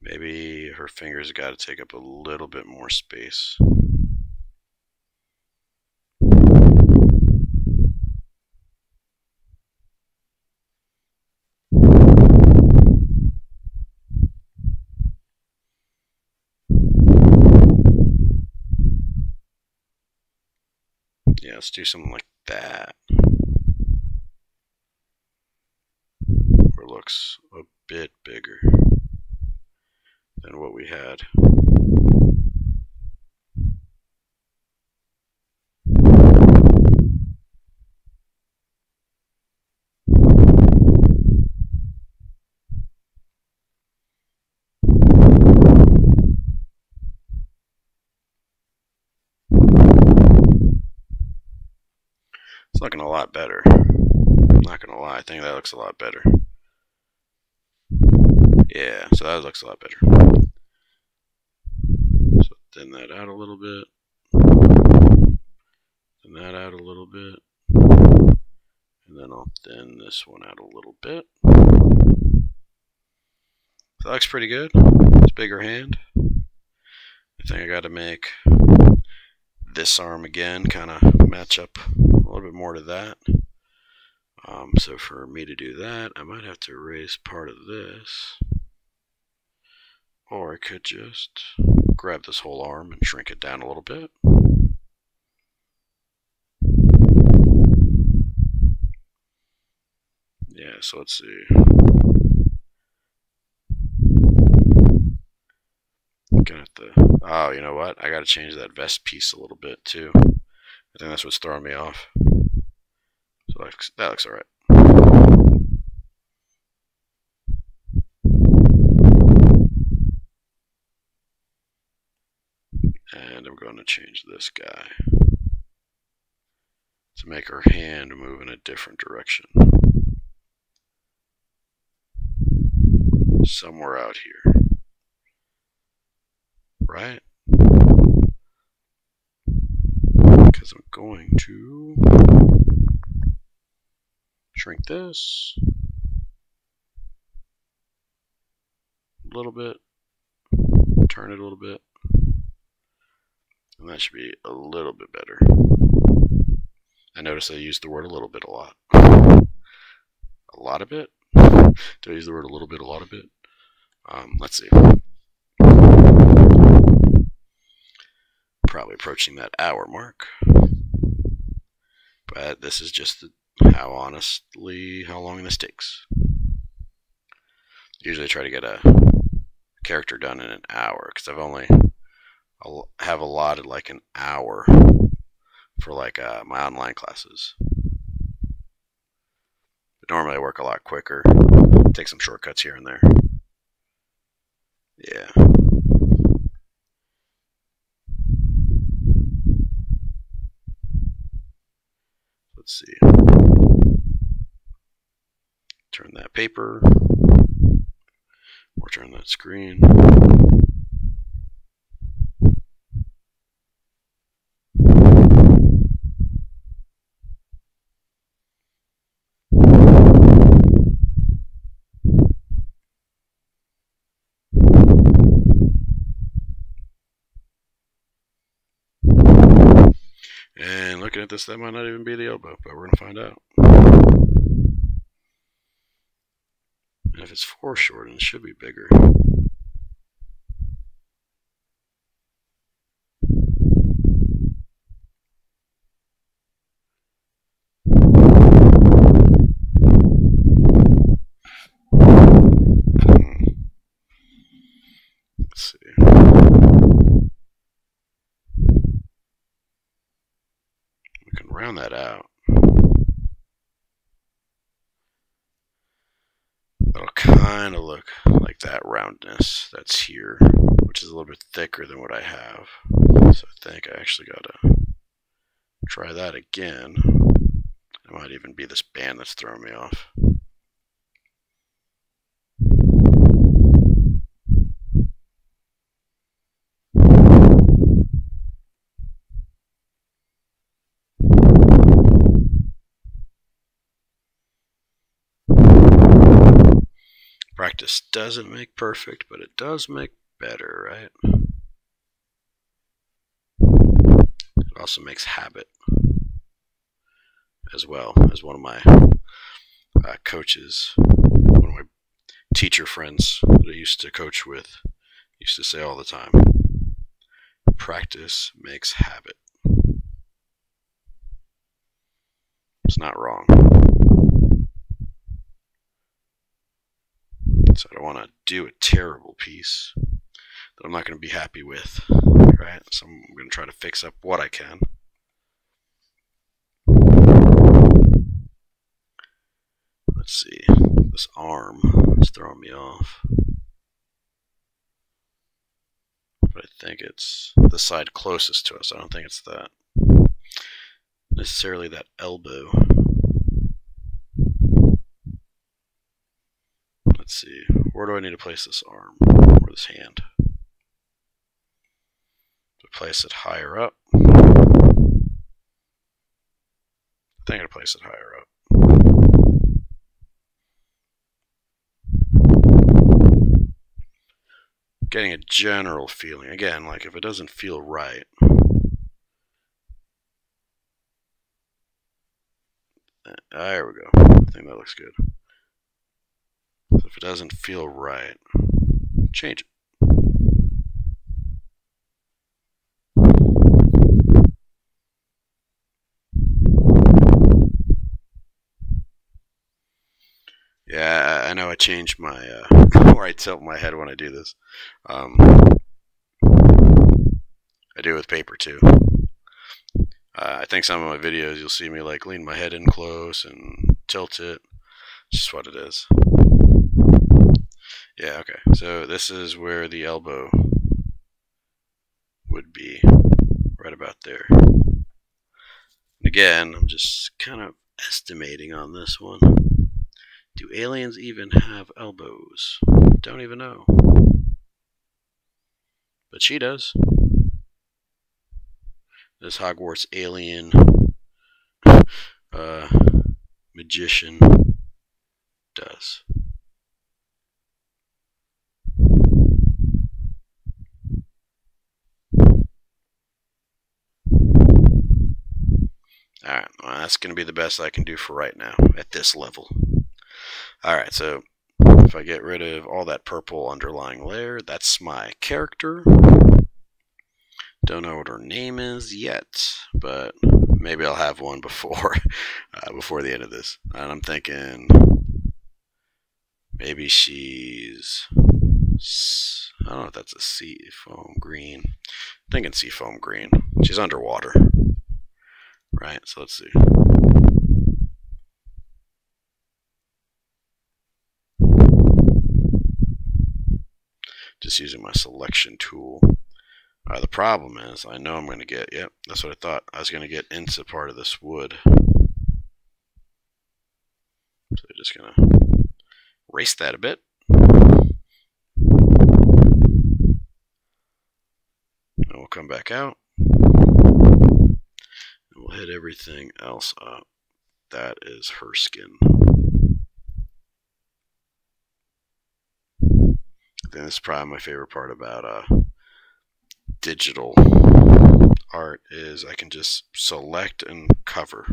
Maybe her fingers got to take up a little bit more space. Yeah, let's do something like that. Where it looks a bit bigger than what we had. It's looking a lot better. I'm not gonna lie, I think that looks a lot better. Yeah, so that looks a lot better. So thin that out a little bit. Thin that out a little bit. And then I'll thin this one out a little bit. So that looks pretty good. It's a bigger hand. I think I got to make this arm again kind of match up a little bit more to that. So for me to do that, I might have to erase part of this. Or I could just grab this whole arm and shrink it down a little bit. Yeah, so let's see. Gonna have to, oh, you know what? I gotta change that vest piece a little bit too. I think that's what's throwing me off. So that looks alright. And I'm going to change this guy to make her hand move in a different direction. Somewhere out here. Right? Because I'm going to shrink this a little bit, turn it a little bit, and that should be a little bit better. I notice I use the word a little bit a lot. A lot of it? Do I use the word a little bit, a lot of it? Let's see. Probably approaching that hour mark. But this is just how long this takes. Usually I try to get a character done in an hour because I'll have allotted like an hour for like my online classes. But normally I work a lot quicker. Take some shortcuts here and there. Yeah. Let's see. Turn that paper. Or turn that screen. And looking at this, that might not even be the elbow, but we're going to find out. And if it's foreshortened, it should be bigger. Let's see. We can round that out. That'll kind of look like that roundness that's here, which is a little bit thicker than what I have. So I think I actually got to try that again. It might even be this band that's throwing me off. Practice doesn't make perfect, but it does make better, right? It also makes habit as well, as one of my coaches, one of my teacher friends that I used to coach with, used to say all the time. Practice makes habit. It's not wrong. So I don't want to do a terrible piece that I'm not going to be happy with, right? So I'm going to try to fix up what I can. Let's see. This arm is throwing me off. But I think it's the side closest to us. I don't think it's that. Necessarily that elbow. Let's see. Where do I need to place this arm? Or this hand? To place it higher up. I think I place it higher up. Getting a general feeling. Again, like if it doesn't feel right, there we go. I think that looks good. So if it doesn't feel right, change it. Yeah, I know I changed my where I tilt my head when I do this. I do it with paper too. I think some of my videos you'll see me like lean my head in close and tilt it. It's just what it is. Yeah, okay. So this is where the elbow would be, right about there. And again, I'm just kind of estimating on this one. Do aliens even have elbows? Don't even know. But she does. This Hogwarts alien magician does. Alright, well, that's going to be the best I can do for right now at this level. Alright, so if I get rid of all that purple underlying layer, that's my character. Don't know what her name is yet, but maybe I'll have one before the end of this. And I'm thinking maybe she's, I don't know if that's a sea foam green. I'm thinking sea foam green. She's underwater. Right, so let's see. Just using my selection tool. The problem is, I know I'm going to get, yep, that's what I thought. I was going to get into part of this wood. So I'm just going to erase that a bit. And we'll come back out. We'll hit everything else up. That is her skin. I think this is probably my favorite part about digital art is I can just select and cover.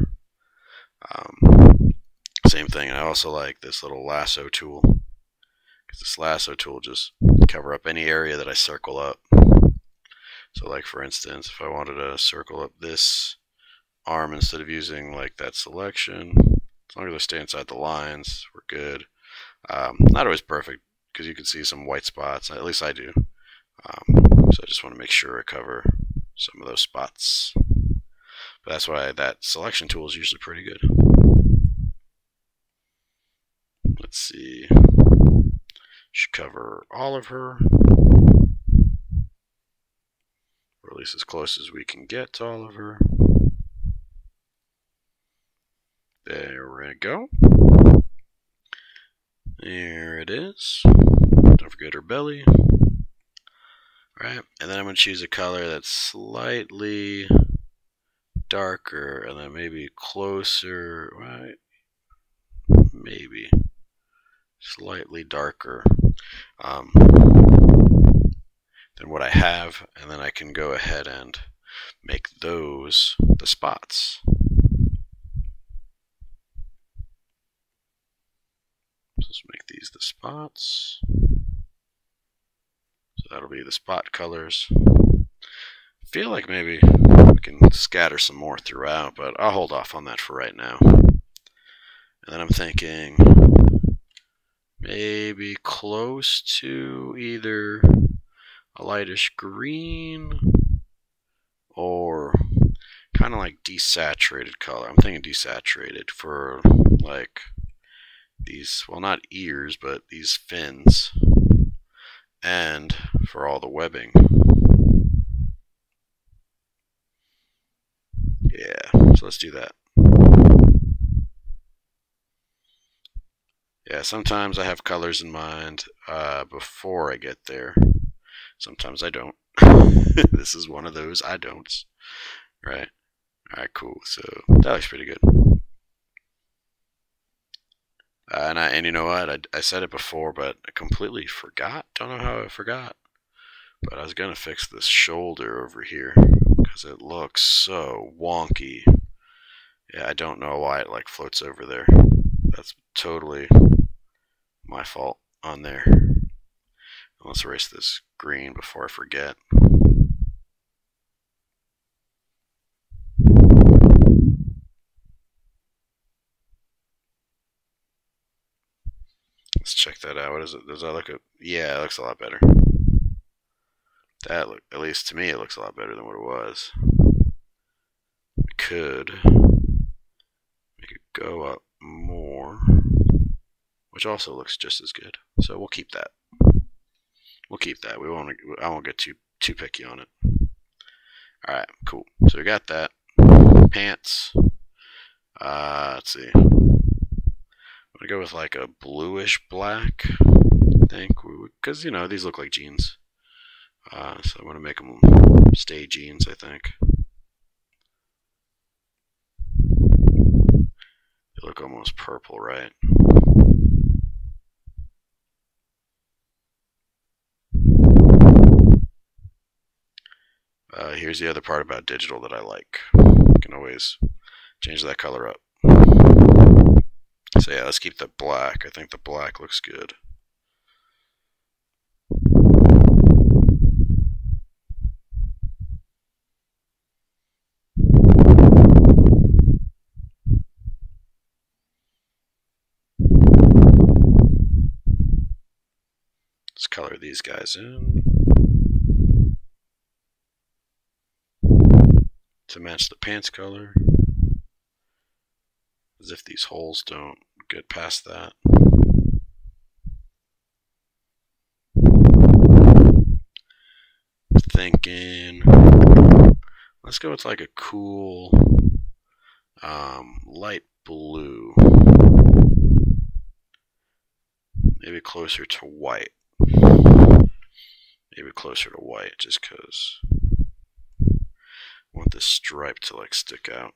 Same thing. I also like this little lasso tool, because this lasso tool just cover up any area that I circle up. So like for instance, if I wanted to circle up this arm instead of using like that selection, as long as I stay inside the lines, we're good. Not always perfect, because you can see some white spots, at least I do. So I just want to make sure I cover some of those spots. But that's why that selection tool is usually pretty good. Let's see. Should cover all of her, or at least as close as we can get to all of her. There we go. There it is. Don't forget her belly. Right, and then I'm going to choose a color that's slightly darker, and then maybe closer, right? Maybe slightly darker um, than what I have, and then I can go ahead and make those the spots. Let's make these the spots. So that'll be the spot colors. I feel like maybe we can scatter some more throughout, but I'll hold off on that for right now. And then I'm thinking maybe close to either a lightish green or kind of like desaturated color. I'm thinking desaturated for like these, well, not ears, but these fins, and for all the webbing. Yeah, so let's do that. Yeah, sometimes I have colors in mind before I get there. Sometimes I don't. This is one of those I don'ts. Right? Alright, cool. So that looks pretty good. And you know what? I said it before, but I completely forgot. Don't know how I forgot. But I was going to fix this shoulder over here because it looks so wonky. Yeah, I don't know why it like floats over there. That's totally my fault on there. Let's erase this green before I forget. Let's check that out. What is it? Does that look? Yeah, it looks a lot better. That look, at least to me, it looks a lot better than what it was. We could make it go up more, which also looks just as good. So we'll keep that. We'll keep that. We won't. I won't get too picky on it. All right, cool. So we got that. Pants. Let's see. I'm gonna go with like a bluish black. I think, because you know these look like jeans. So I'm gonna make them stay jeans. I think. They look almost purple, right? Here's the other part about digital that I like. You can always change that color up. So yeah, let's keep the black. I think the black looks good. Let's color these guys in to match the pants color, as if these holes don't get past that. Thinking, let's go with like a cool light blue, maybe closer to white. Maybe closer to white, just because I want this stripe to like stick out.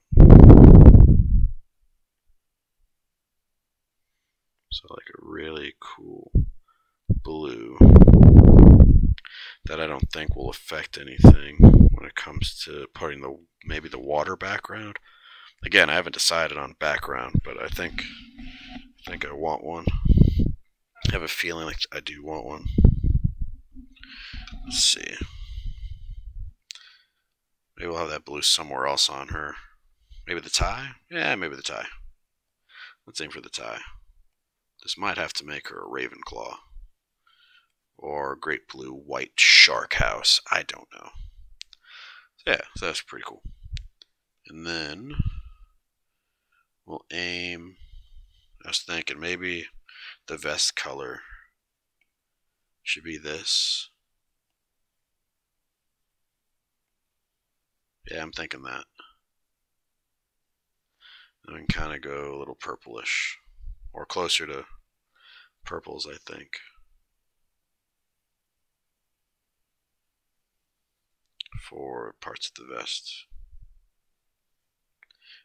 So like a really cool blue that I don't think will affect anything when it comes to putting maybe the water background. Again, I haven't decided on background, but I think I want one. I have a feeling like I do want one. Let's see. Maybe we'll have that blue somewhere else on her. Maybe the tie? Yeah, maybe the tie. Let's aim for the tie. This might have to make her a Ravenclaw. Or a great blue white shark house. I don't know. So yeah, so that's pretty cool. And then we'll aim. I was thinking maybe the vest color should be this. Yeah, I'm thinking that. And we can kind of go a little purplish. Or closer to purples, I think. For parts of the vest.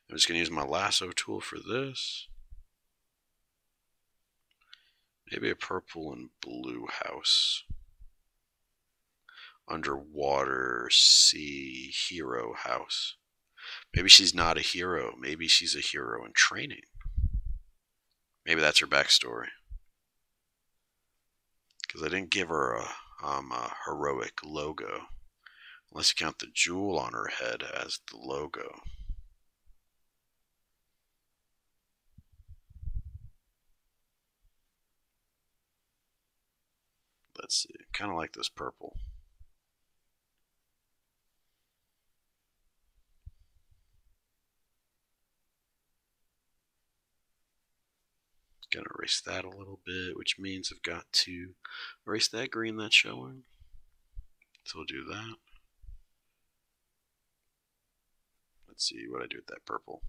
I'm just going to use my lasso tool for this. Maybe a purple and blue house. Underwater sea hero house. Maybe she's not a hero. Maybe she's a hero in training. Maybe that's her backstory. Because I didn't give her a heroic logo. Unless you count the jewel on her head as the logo. Let's see. Kind of like this purple. Gonna erase that a little bit, which means I've got to erase that green that's showing. So we'll do that. Let's see what I do with that purple.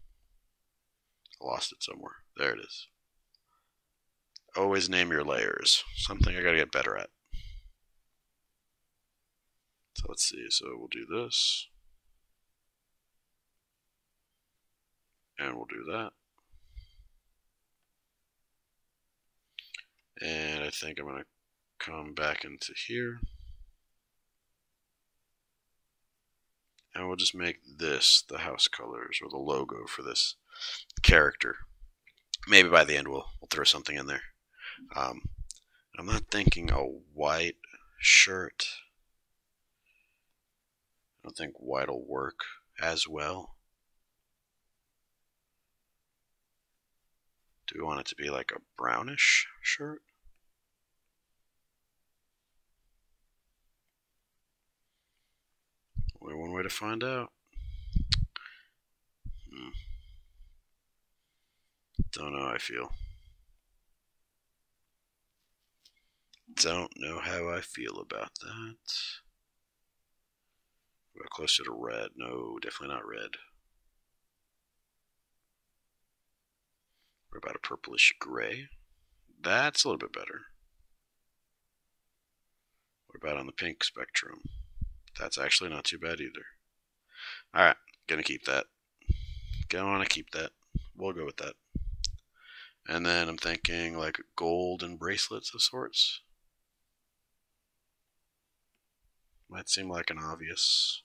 I lost it somewhere. There it is. Always name your layers. Something I gotta get better at. So let's see. So we'll do this. And we'll do that. And I think I'm going to come back into here. And we'll just make this the house colors or the logo for this character. Maybe by the end we'll throw something in there. I'm not thinking a white shirt. I don't think white will work as well. Do we want it to be like a brownish shirt? Only one way to find out. Don't know how I feel. Don't know how I feel about that. We're closer to red. No, definitely not red. What about a purplish gray? That's a little bit better. What about on the pink spectrum? That's actually not too bad either. Alright, gonna keep that. Gonna keep that. We'll go with that. And then I'm thinking like golden bracelets of sorts. Might seem like an obvious.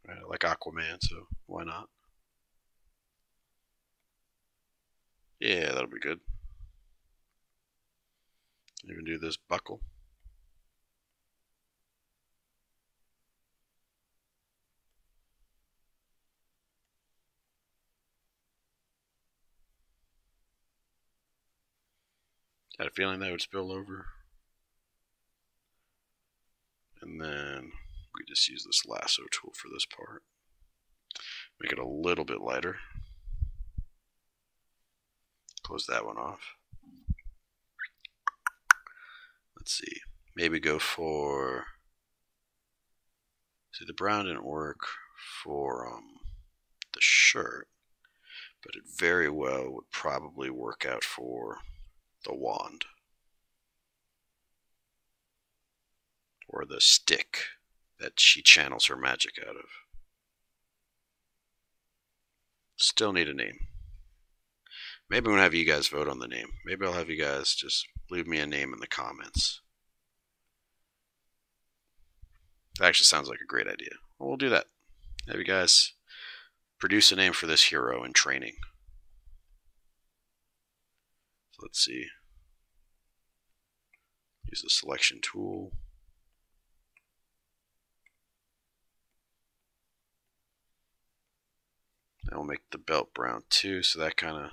Right, like Aquaman, so why not? Yeah, that'll be good. Even do this buckle. Had a feeling that would spill over. And then we just use this lasso tool for this part. Make it a little bit lighter. Close that one off. Let's see. Maybe go for... See, the brown didn't work for the shirt, but it very well would probably work out for the wand. Or the stick that she channels her magic out of. Still need a name. Maybe I'm going to have you guys vote on the name. Maybe I'll have you guys just leave me a name in the comments. That actually sounds like a great idea. Well, we'll do that. Have you guys produce a name for this hero in training. So let's see. Use the selection tool. Now we'll make the belt brown too, so that kind of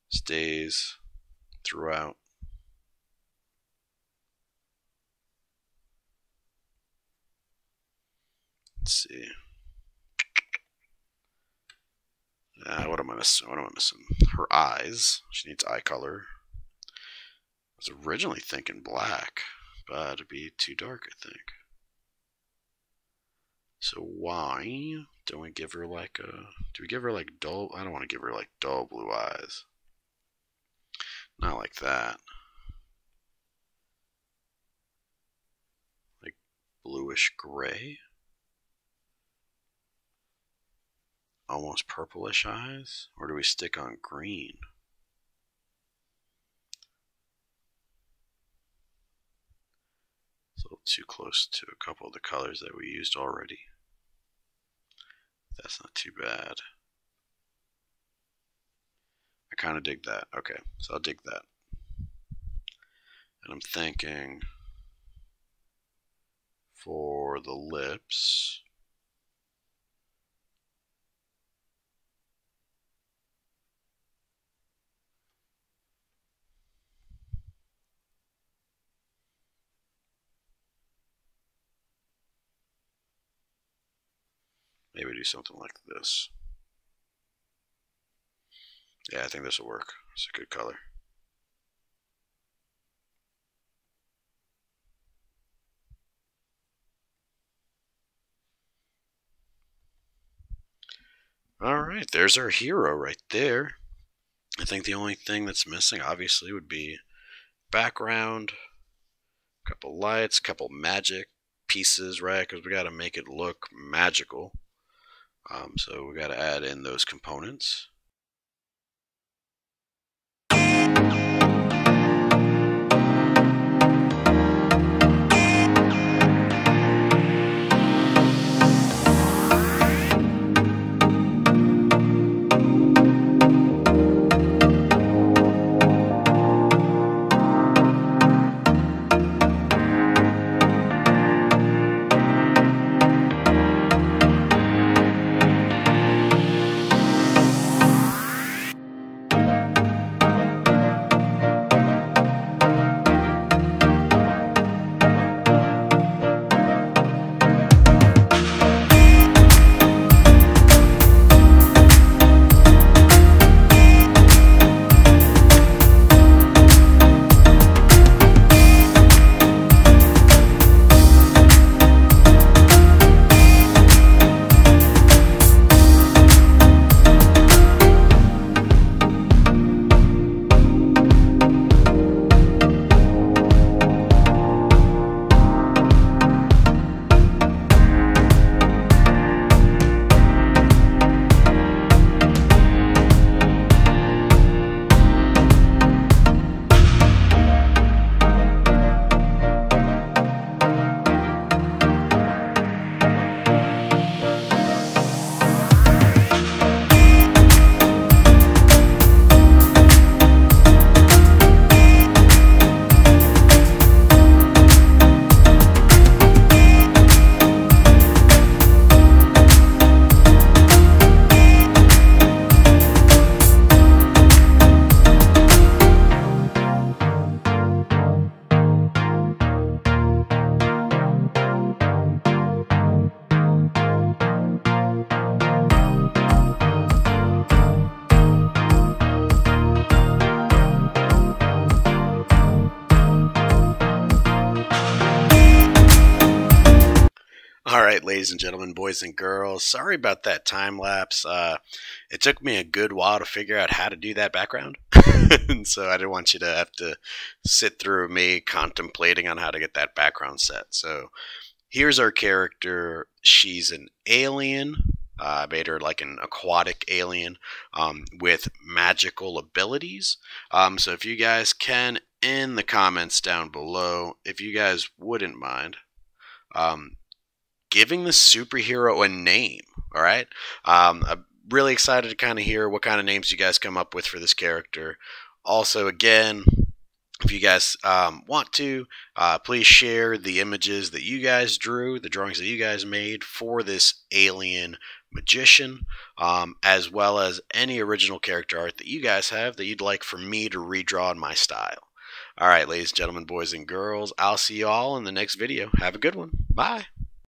stays throughout. Let's see. What am I missing? What am I missing? Her eyes. She needs eye color. I was originally thinking black, but it'd be too dark, I think. So why don't we give her like a... Do we give her like dull... I don't want to give her like dull blue eyes. Not like that. Like bluish gray. Almost purplish eyes? Or do we stick on green? little too close to a couple of the colors that we used already. That's not too bad. I kind of dig that. Okay, so I'll dig that. And I'm thinking for the lips, maybe do something like this. Yeah, I think this will work. It's a good color. Alright, there's our hero right there. I think the only thing that's missing, obviously, would be background, a couple lights, a couple magic pieces, right? Because we got to make it look magical. So we got to add in those components. All right, ladies and gentlemen, boys and girls, sorry about that time lapse. It took me a good while to figure out how to do that background. And so I didn't want you to have to sit through me contemplating on how to get that background set. So here's our character. She's an alien. I made her like an aquatic alien with magical abilities. So if you guys can, in the comments down below, if you guys wouldn't mind, giving the superhero a name. All right. I'm really excited to kind of hear what kind of names you guys come up with for this character. Also, again, if you guys want to, please share the images that you guys drew, the drawings that you guys made for this alien magician, as well as any original character art that you guys have that you'd like for me to redraw in my style. All right, ladies and gentlemen, boys and girls, I'll see you all in the next video. Have a good one. Bye.